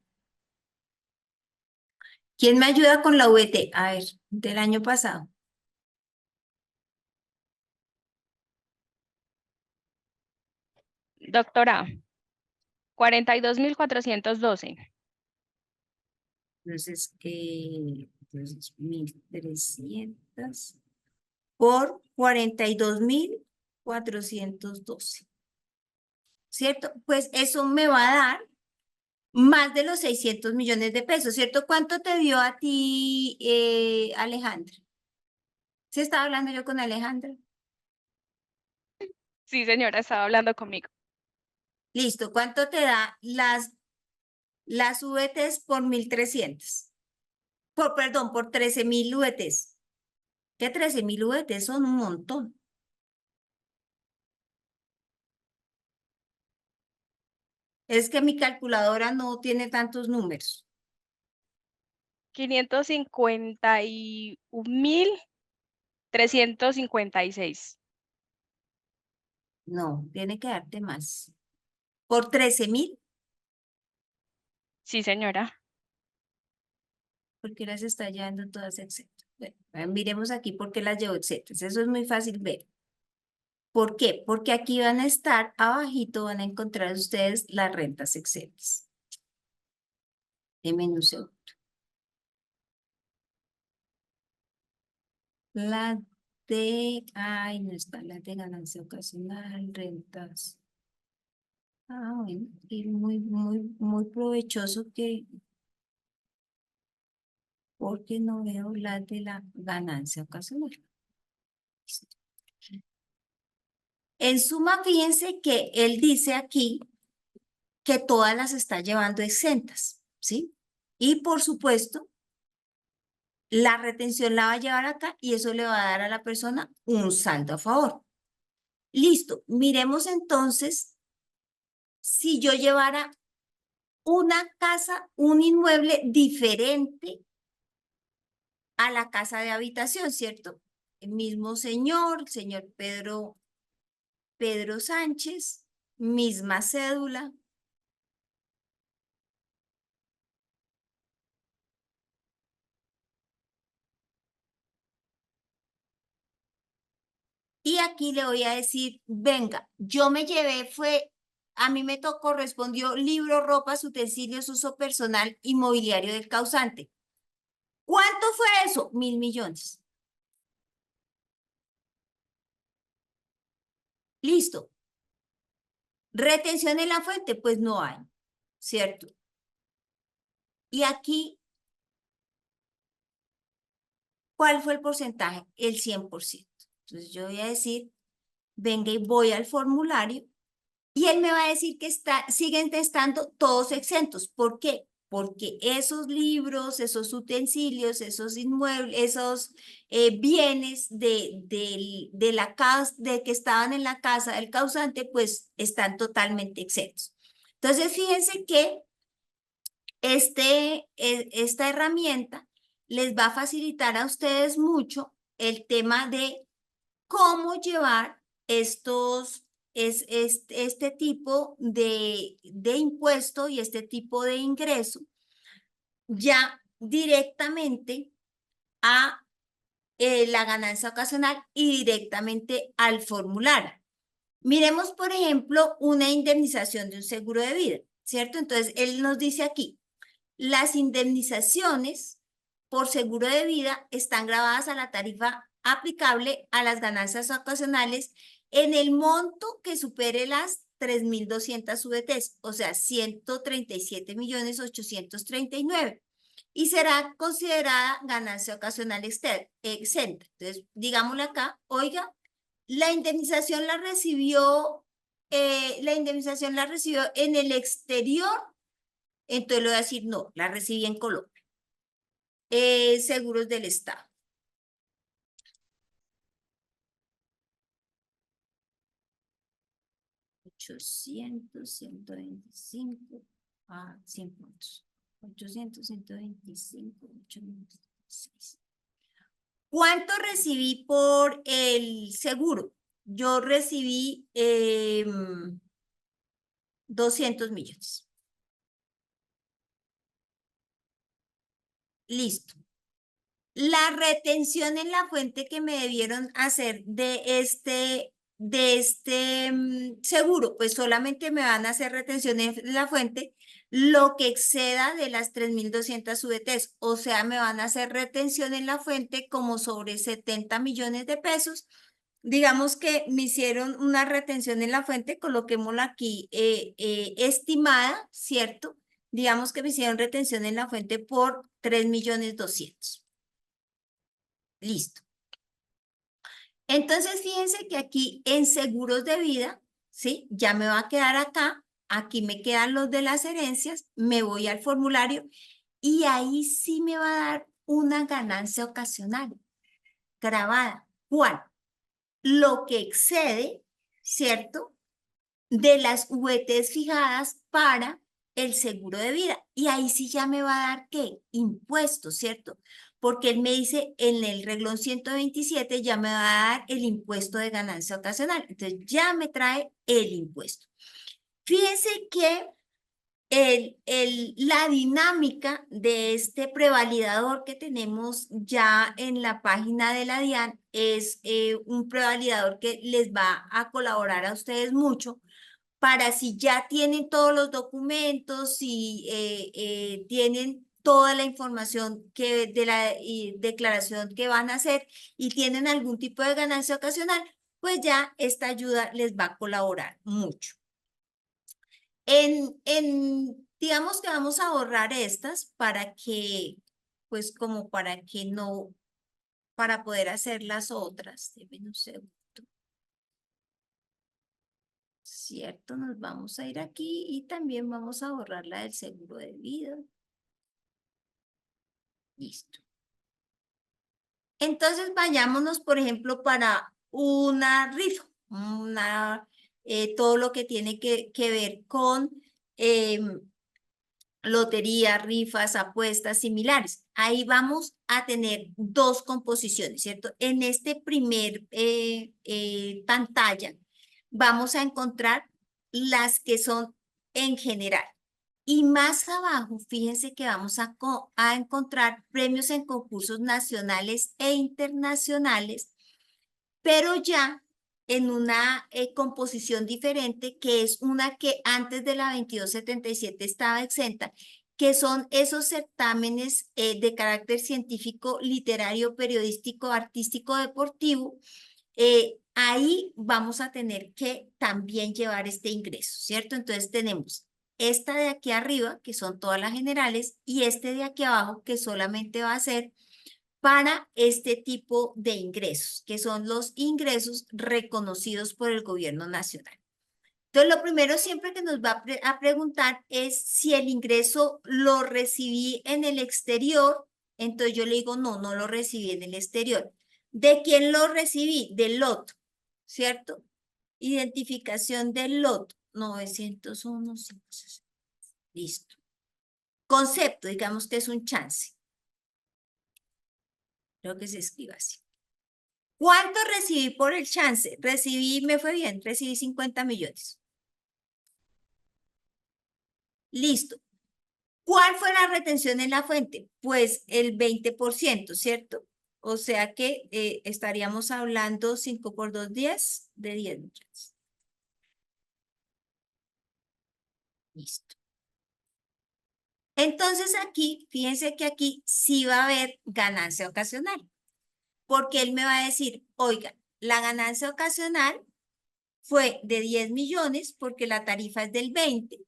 ¿Quién me ayuda con la VT? A ver, del año pasado. Doctora, 42.412. Entonces, 1.300 por 42.412. ¿Cierto? Pues eso me va a dar más de los 600 millones de pesos, ¿cierto? ¿Cuánto te dio a ti, Alejandra? ¿Sí estaba hablando yo con Alejandra? Sí, señora, estaba hablando conmigo. Listo, ¿cuánto te da las VTs por 1.300? Perdón, por 13.000 VTs. Que 13.000 VTs son un montón. Es que mi calculadora no tiene tantos números. 551.356. No, tiene que darte más. ¿Por 13.000? Sí, señora. ¿Por qué las está llevando todas exentas? Bueno, miremos aquí por qué las llevo exentas. Eso es muy fácil ver. ¿Por qué? Porque aquí van a estar abajito, van a encontrar ustedes las rentas exentas. Denme un segundo. La ay, no está la de ganancia ocasional, rentas. Ah, bueno, y muy provechoso porque no veo la de la ganancia ocasional. En suma, fíjense que él dice aquí que todas las está llevando exentas, ¿sí? Y por supuesto, la retención la va a llevar acá y eso le va a dar a la persona un saldo a favor. Listo, miremos entonces si yo llevara una casa, un inmueble diferente a la casa de habitación, ¿cierto? El mismo señor, el señor Pedro Sánchez, misma cédula. Y aquí le voy a decir, venga, yo me llevé, a mí me correspondió libro, ropas, utensilios, uso personal y mobiliario del causante. ¿Cuánto fue eso? 1.000 millones. Listo. ¿Retención en la fuente? Pues no hay, ¿cierto? Y aquí, ¿cuál fue el porcentaje? El 100%. Entonces yo voy a decir, venga y voy al formulario y él me va a decir que siguen estando todos exentos. ¿Por qué? Porque esos libros, esos utensilios, esos inmuebles, esos bienes de la casa, de que estaban en la casa del causante, pues están totalmente exentos. Entonces, fíjense que esta herramienta les va a facilitar a ustedes mucho el tema de cómo llevar este tipo de impuesto y este tipo de ingreso ya directamente a la ganancia ocasional y directamente al formulario. Miremos, por ejemplo, una indemnización de un seguro de vida, ¿cierto? Entonces, él nos dice aquí, las indemnizaciones por seguro de vida están grabadas a la tarifa aplicable a las ganancias ocasionales en el monto que supere las 3.200 VTs, o sea, 137.839.000, y será considerada ganancia ocasional exenta. Entonces, digámosle acá, oiga, la indemnización la recibió en el exterior, entonces le voy a decir, no, la recibí en Colombia. Seguros del Estado. $800, 125, 100 puntos. 800, 125, 896. ¿Cuánto recibí por el seguro? Yo recibí 200 millones. Listo. La retención en la fuente que me debieron hacer de este seguro, pues solamente me van a hacer retención en la fuente lo que exceda de las 3.200 VTs, o sea, me van a hacer retención en la fuente como sobre 70 millones de pesos. Digamos que me hicieron una retención en la fuente, coloquémosla aquí estimada, ¿cierto? Digamos que me hicieron retención en la fuente por 3.200.000. Listo. Entonces, fíjense que aquí en seguros de vida, ¿sí? Ya me va a quedar acá. Aquí me quedan los de las herencias. Me voy al formulario y ahí sí me va a dar una ganancia ocasional grabada. ¿Cuál? Lo que excede, ¿cierto? De las VTs fijadas para el seguro de vida. Y ahí sí ya me va a dar, ¿qué? Impuestos, ¿cierto? Porque él me dice, en el reglón 127 ya me va a dar el impuesto de ganancia ocasional. Entonces ya me trae el impuesto. Fíjense que la dinámica de este prevalidador que tenemos ya en la página de la DIAN es un prevalidador que les va a colaborar a ustedes mucho para si ya tienen todos los documentos, si tienen toda la información de la declaración que van a hacer y tienen algún tipo de ganancia ocasional, pues ya esta ayuda les va a colaborar mucho. Digamos que vamos a borrar estas para que, pues como para que no, para poder hacer las otras. Denme un segundo. ¿Cierto? Nos vamos a ir aquí y también vamos a borrar la del seguro de vida. Listo. Entonces vayámonos, por ejemplo, para una rifa, todo lo que tiene que ver con lotería, rifas, apuestas similares. Ahí vamos a tener dos composiciones, ¿cierto? En este primer pantalla vamos a encontrar las que son en general. Y más abajo, fíjense que vamos a encontrar premios en concursos nacionales e internacionales, pero ya en una composición diferente, que es una que antes de la 2277 estaba exenta, que son esos certámenes de carácter científico, literario, periodístico, artístico, deportivo. Ahí vamos a tener que también llevar este ingreso, ¿cierto? Entonces tenemos esta de aquí arriba, que son todas las generales, y este de aquí abajo, que solamente va a ser para este tipo de ingresos, que son los ingresos reconocidos por el gobierno nacional. Entonces, lo primero siempre que nos va a preguntar es si el ingreso lo recibí en el exterior. Entonces yo le digo, no, no lo recibí en el exterior. ¿De quién lo recibí? Del loto, ¿cierto? Identificación del loto, 901, 560. Listo. Concepto, digamos que es un chance. Creo que se escriba así. ¿Cuánto recibí por el chance? Me fue bien, recibí 50 millones. Listo. ¿Cuál fue la retención en la fuente? Pues el 20%, ¿cierto? O sea que estaríamos hablando 5 por 2, 10, de 10 millones. Listo. Entonces aquí, fíjense que aquí sí va a haber ganancia ocasional. porque él me va a decir, oiga, la ganancia ocasional fue de 10 millones porque la tarifa es del 20,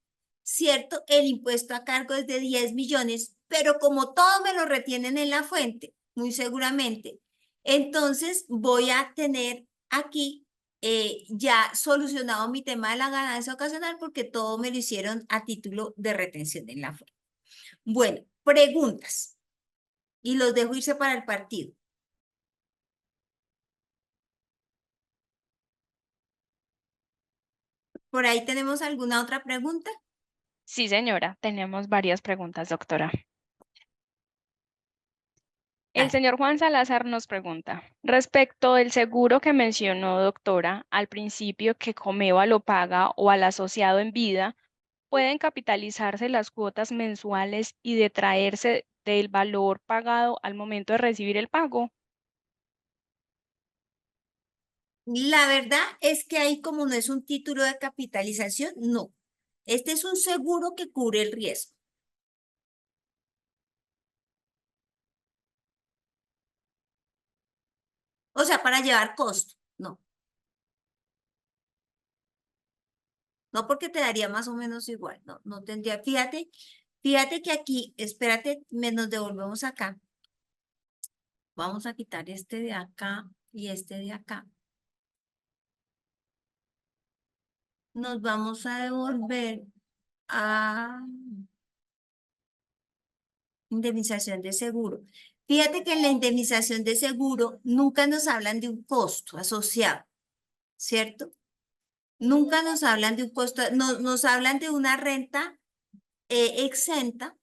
¿cierto? El impuesto a cargo es de 10 millones, pero como todo me lo retienen en la fuente, muy seguramente, entonces voy a tener aquí ya solucionado mi tema de la ganancia ocasional porque todo me lo hicieron a título de retención en la fuente. Bueno, preguntas. Y los dejo irse para el partido. ¿Por ahí tenemos alguna otra pregunta? Sí, señora, tenemos varias preguntas, doctora. El Dale. señor Juan Salazar nos pregunta, respecto del seguro que mencionó, doctora, al principio que Comeva lo paga o al asociado en vida, ¿pueden capitalizarse las cuotas mensuales y detraerse del valor pagado al momento de recibir el pago? La verdad es que ahí como no es un título de capitalización, no. Este es un seguro que cubre el riesgo. O sea, para llevar costo, no. No porque te daría más o menos igual, no, no tendría. Fíjate que aquí, espérate, nos devolvemos acá. Vamos a quitar este de acá y este de acá. Nos vamos a devolver a indemnización de seguro. Fíjate que en la indemnización de seguro nunca nos hablan de un costo asociado, ¿cierto? Nunca nos hablan de un costo, nos hablan de una renta exenta,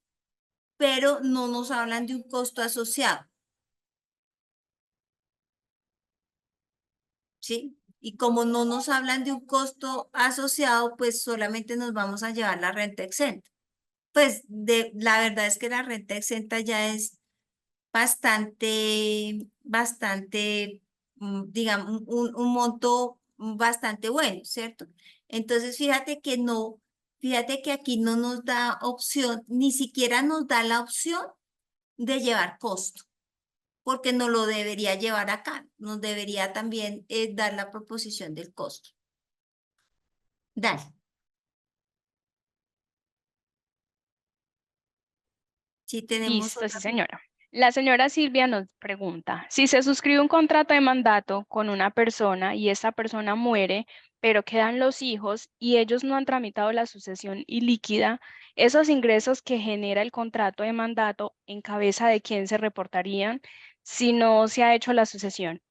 pero no nos hablan de un costo asociado, ¿sí? Y como no nos hablan de un costo asociado, pues solamente nos vamos a llevar la renta exenta. Pues la verdad es que la renta exenta ya es bastante, digamos, un monto bastante bueno, ¿cierto? Entonces, fíjate que aquí no nos da opción, ni siquiera nos da la opción de llevar costo, porque no lo debería llevar acá, nos debería también dar la proposición del costo. Dale. Si tenemos Listo, sí, otra. señora. La señora Silvia nos pregunta, si se suscribe un contrato de mandato con una persona y esta persona muere, pero quedan los hijos y ellos no han tramitado la sucesión ilíquida, esos ingresos que genera el contrato de mandato, ¿en cabeza de quién se reportarían si no se ha hecho la sucesión?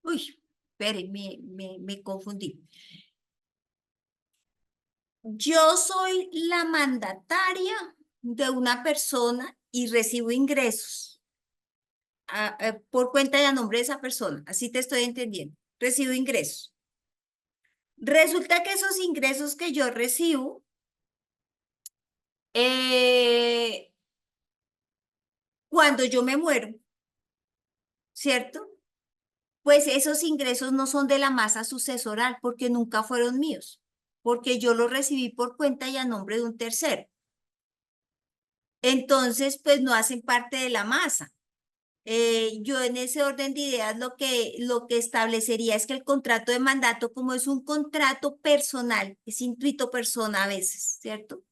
Uy, espere, me confundí. Yo soy la mandataria de una persona y recibo ingresos por cuenta y a nombre de esa persona. Así te estoy entendiendo. Recibo ingresos. Resulta que esos ingresos que yo recibo, cuando yo me muero, ¿cierto? Pues esos ingresos no son de la masa sucesoral porque nunca fueron míos, porque yo los recibí por cuenta y a nombre de un tercero. Entonces, pues no hacen parte de la masa. Yo en ese orden de ideas lo que establecería es que el contrato de mandato, como es un contrato personal, es intuito persona a veces, ¿cierto?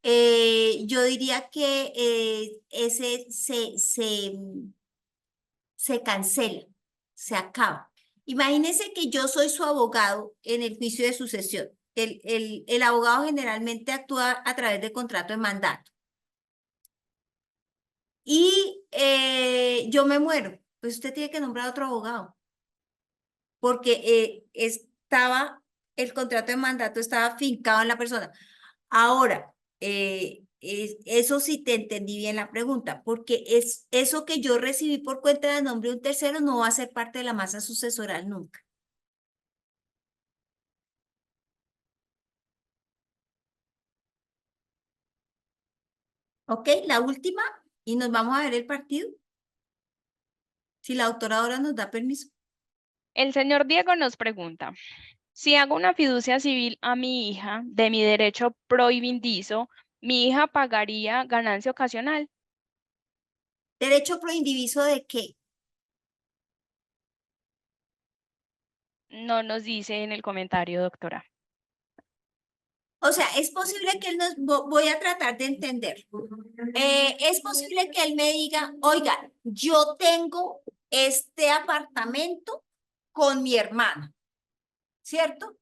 Yo diría que ese se cancela, se acaba. Imagínense que yo soy su abogado en el juicio de sucesión. El abogado generalmente actúa a través de contrato de mandato. Y yo me muero, pues usted tiene que nombrar a otro abogado, porque el contrato de mandato estaba fincado en la persona. Ahora, eso sí te entendí bien la pregunta, porque es eso que yo recibí por cuenta de nombre de un tercero no va a ser parte de la masa sucesoral nunca. ¿Ok? La última, y nos vamos a ver el partido, si la autora ahora nos da permiso. El señor Diego nos pregunta, si hago una fiducia civil a mi hija de mi derecho prohibidizo, ¿mi hija pagaría ganancia ocasional? ¿Derecho proindiviso de qué? No nos dice en el comentario, doctora. O sea, es posible que él voy a tratar de entender. Es posible que él me diga, oiga, yo tengo este apartamento con mi hermana, ¿cierto?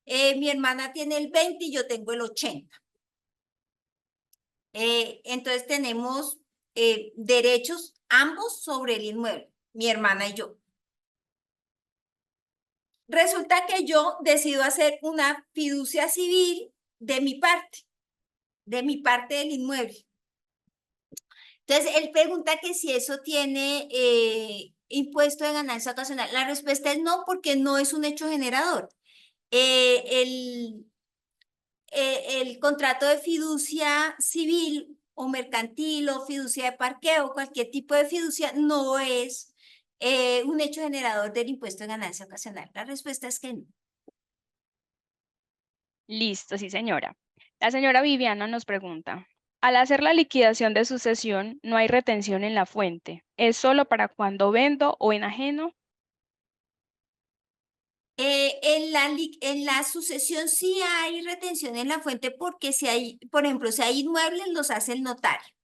Mi hermana tiene el 20 y yo tengo el 80. Entonces tenemos derechos ambos sobre el inmueble, mi hermana y yo. Resulta que yo decido hacer una fiducia civil de mi parte del inmueble. Entonces, él pregunta que si eso tiene impuesto de ganancia ocasional. La respuesta es no, porque no es un hecho generador. El contrato de fiducia civil o mercantil o fiducia de parqueo, cualquier tipo de fiducia, no es un hecho generador del impuesto de ganancia ocasional. La respuesta es que no. Listo, sí, señora. La señora Viviana nos pregunta, al hacer la liquidación de sucesión, no hay retención en la fuente. ¿Es solo para cuando vendo o enajeno? En la sucesión sí hay retención en la fuente porque si hay, por ejemplo, si hay inmuebles, los hace el notario.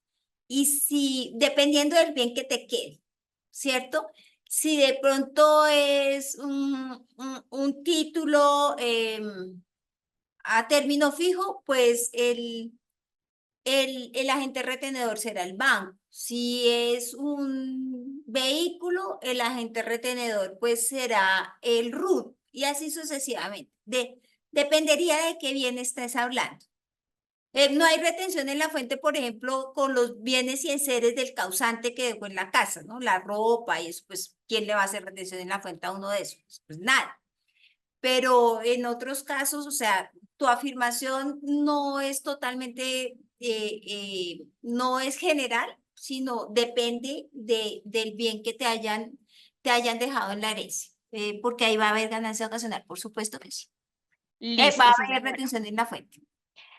Y si, dependiendo del bien que te quede, ¿cierto? Si de pronto es un título a término fijo, pues el agente retenedor será el banco. Si es un vehículo, el agente retenedor pues será el RUT y así sucesivamente. Dependería de qué bien estés hablando. No hay retención en la fuente, por ejemplo, con los bienes y enseres del causante que dejó en la casa, ¿no? La ropa y eso, pues, ¿quién le va a hacer retención en la fuente a uno de esos? Pues nada. Pero en otros casos, o sea, tu afirmación no es totalmente, no es general, sino depende del bien que te hayan dejado en la herencia. Porque ahí va a haber ganancia ocasional, por supuesto que sí. Va Listo, a sí, haber señora. retención en la fuente.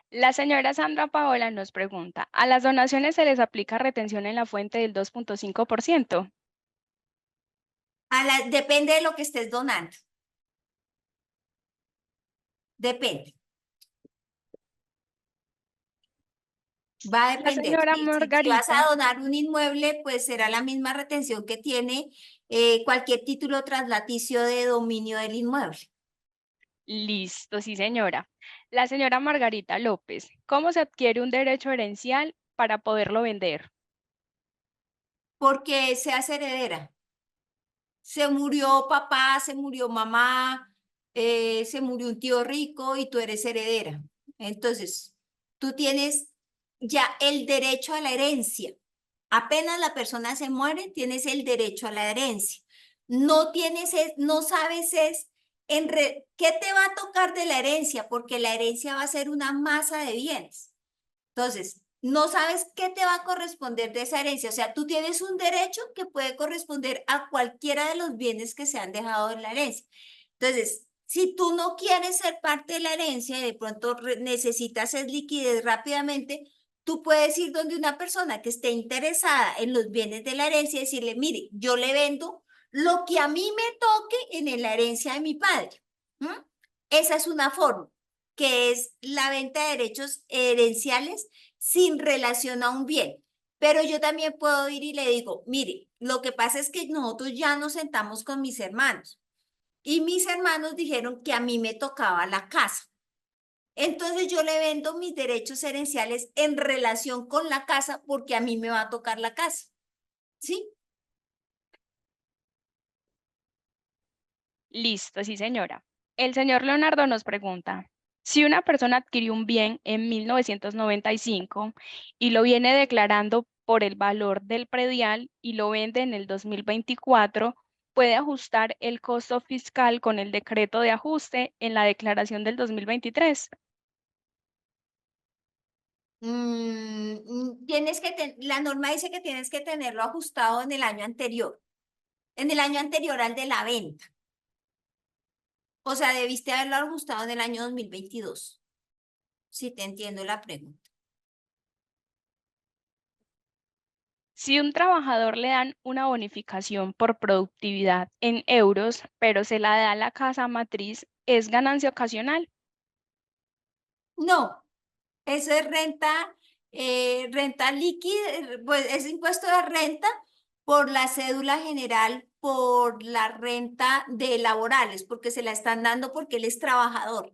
La señora Sandra Paola nos pregunta, ¿a las donaciones se les aplica retención en la fuente del 2.5%? Depende de lo que estés donando. Depende. Va a La depender. señora Si vas Margarita, a donar un inmueble, pues será la misma retención que tiene cualquier título traslaticio de dominio del inmueble. listo, sí, señora. La señora Margarita López, ¿cómo se adquiere un derecho herencial para poderlo vender? Porque seas heredera. Se murió papá, se murió mamá, se murió un tío rico y tú eres heredera. Entonces, tú tienes ya el derecho a la herencia. Apenas la persona se muere, tienes el derecho a la herencia. No tienes, no sabes qué te va a tocar de la herencia, porque la herencia va a ser una masa de bienes. Entonces, no sabes qué te va a corresponder de esa herencia. O sea, tú tienes un derecho que puede corresponder a cualquiera de los bienes que se han dejado en la herencia. Entonces, si tú no quieres ser parte de la herencia y de pronto necesitas es liquidez rápidamente, tú puedes ir donde una persona que esté interesada en los bienes de la herencia y decirle, mire, yo le vendo lo que a mí me toque en la herencia de mi padre. Esa es una forma, que es la venta de derechos herenciales sin relación a un bien. Pero yo también puedo ir y le digo, mire, lo que pasa es que nosotros ya nos sentamos con mis hermanos y mis hermanos dijeron que a mí me tocaba la casa. Entonces yo le vendo mis derechos herenciales en relación con la casa porque a mí me va a tocar la casa. ¿Sí? Listo, sí, señora. El señor Leonardo nos pregunta, si una persona adquirió un bien en 1995 y lo viene declarando por el valor del predial y lo vende en el 2024, ¿puede ajustar el costo fiscal con el decreto de ajuste en la declaración del 2023? La norma dice que tienes que tenerlo ajustado en el año anterior al de la venta. O sea, debiste haberlo ajustado en el año 2022. Si te entiendo la pregunta. Si un trabajador le dan una bonificación por productividad en euros, pero se la da a la casa matriz, ¿es ganancia ocasional? No, eso es renta, renta líquida, pues es impuesto de renta por la cédula general, por la renta de laborales, porque se la están dando porque él es trabajador.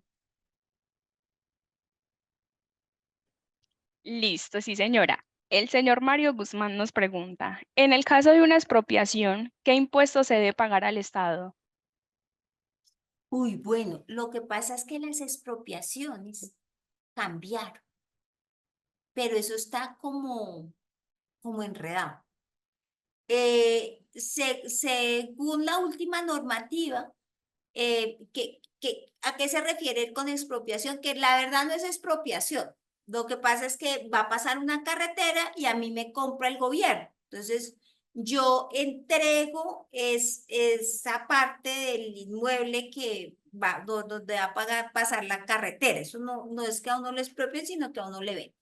Listo, sí, señora. El señor Mario Guzmán nos pregunta, en el caso de una expropiación, ¿qué impuesto se debe pagar al Estado? Uy, bueno, lo que pasa es que las expropiaciones cambiaron, pero eso está como enredado. Según la última normativa, ¿a qué se refiere con expropiación? Que la verdad no es expropiación. Lo que pasa es que va a pasar una carretera y a mí me compra el gobierno. Entonces, yo entrego esa parte del inmueble que va, donde va a pasar la carretera. Eso no es que a uno le expropien, sino que a uno le vende.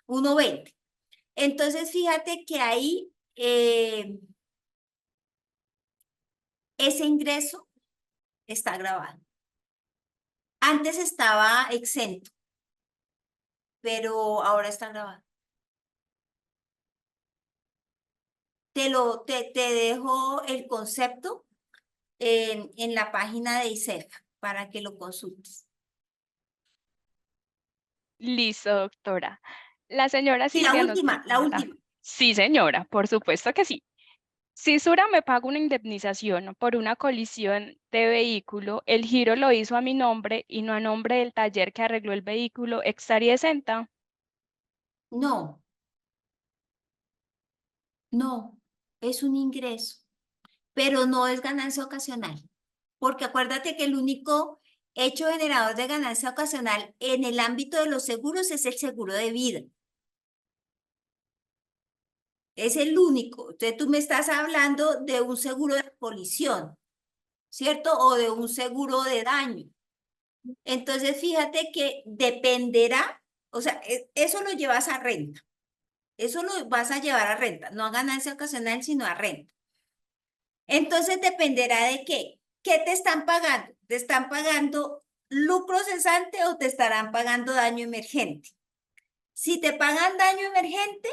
Uno vende. Entonces, fíjate que ahí ese ingreso está grabado. Antes estaba exento, pero ahora está grabado. Te dejo el concepto en la página de ISEF para que lo consultes. Listo, doctora. La señora Y la Silvia nos última, la pregunta. última. Sí, señora, por supuesto que sí. Si Sura me paga una indemnización por una colisión de vehículo, el giro lo hizo a mi nombre y no a nombre del taller que arregló el vehículo, ¿estaría exenta? No, no, es un ingreso, pero no es ganancia ocasional. Porque acuérdate que el único hecho generador de ganancia ocasional en el ámbito de los seguros es el seguro de vida. Es el único. Entonces tú me estás hablando de un seguro de colisión, ¿cierto? O de un seguro de daño. Entonces fíjate que dependerá, o sea, eso lo llevas a renta. Eso lo vas a llevar a renta, no a ganancia ocasional, sino a renta. Entonces dependerá de qué. ¿Qué te están pagando? ¿Te están pagando lucro cesante o te estarán pagando daño emergente? Si te pagan daño emergente,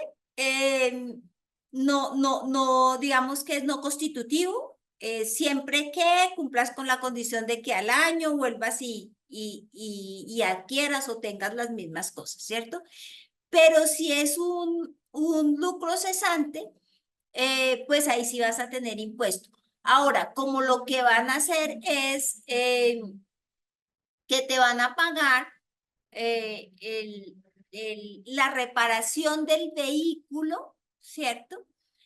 no, digamos que es no constitutivo, siempre que cumplas con la condición de que al año vuelvas y adquieras o tengas las mismas cosas, ¿cierto? Pero si es un lucro cesante, pues ahí sí vas a tener impuesto. Ahora, como lo que van a hacer es que te van a pagar la reparación del vehículo, ¿cierto?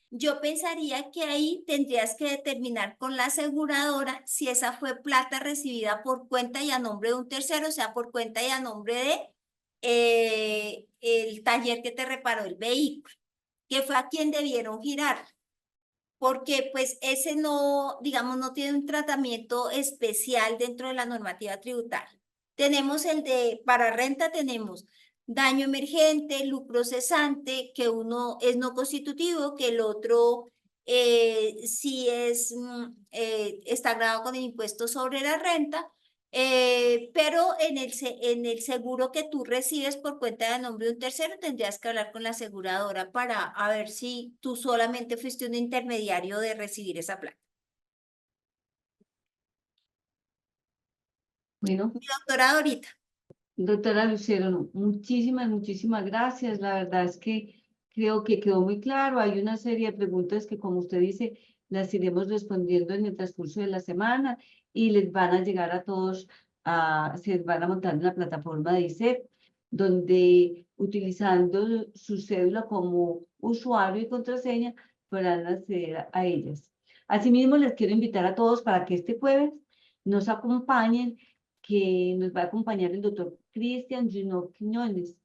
Yo pensaría que ahí tendrías que determinar con la aseguradora si esa fue plata recibida por cuenta y a nombre de un tercero, o sea, por cuenta y a nombre de el taller que te reparó el vehículo, que fue a quien debieron girar, porque pues ese no, digamos, no tiene un tratamiento especial dentro de la normativa tributaria. Tenemos el de, para renta tenemos daño emergente, lucro cesante, que uno es no constitutivo, que el otro sí es, está grabado con el impuesto sobre la renta, pero en el seguro que tú recibes por cuenta de nombre de un tercero, tendrías que hablar con la aseguradora para a ver si tú solamente fuiste un intermediario de recibir esa plata. Bueno, Mi doctora Dorita. doctora Lucero, no, muchísimas gracias. La verdad es que creo que quedó muy claro. Hay una serie de preguntas que, como usted dice, las iremos respondiendo en el transcurso de la semana y les van a llegar a todos, se van a montar en la plataforma de ISEP, donde utilizando su cédula como usuario y contraseña podrán acceder a ellas. Asimismo, les quiero invitar a todos para que este jueves nos acompañen, que nos va a acompañar el doctor Cristian Junot Quiñones.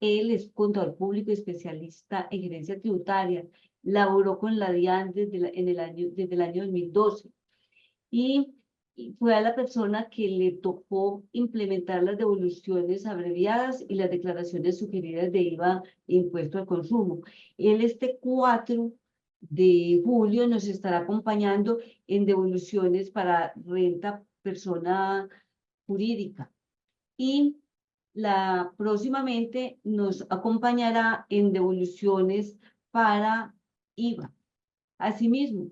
Él es contador público especialista en gerencia tributaria. Laboró con la DIAN desde el año 2012 y y fue a la persona que le tocó implementar las devoluciones abreviadas y las declaraciones sugeridas de IVA e impuesto al consumo. Él este 4 de julio nos estará acompañando en devoluciones para renta persona jurídica y próximamente nos acompañará en devoluciones para IVA. Asimismo,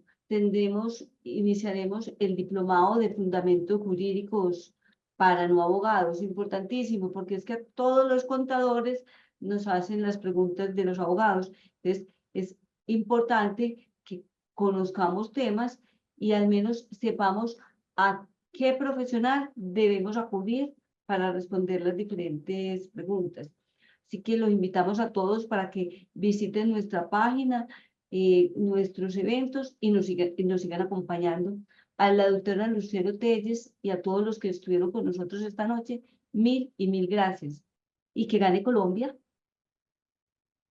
iniciaremos el diplomado de fundamentos jurídicos para no abogados, importantísimo, porque es que a todos los contadores nos hacen las preguntas de los abogados. Entonces, es importante que conozcamos temas y al menos sepamos a qué profesional debemos acudir para responder las diferentes preguntas. Así que los invitamos a todos para que visiten nuestra página, nuestros eventos y nos sigan acompañando. A la doctora Lucero Telles y a todos los que estuvieron con nosotros esta noche, mil y mil gracias. Y que gane Colombia.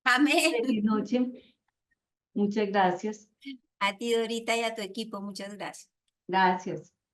Amén. Feliz noche. Muchas gracias. A ti, Dorita, y a tu equipo, muchas gracias. Gracias.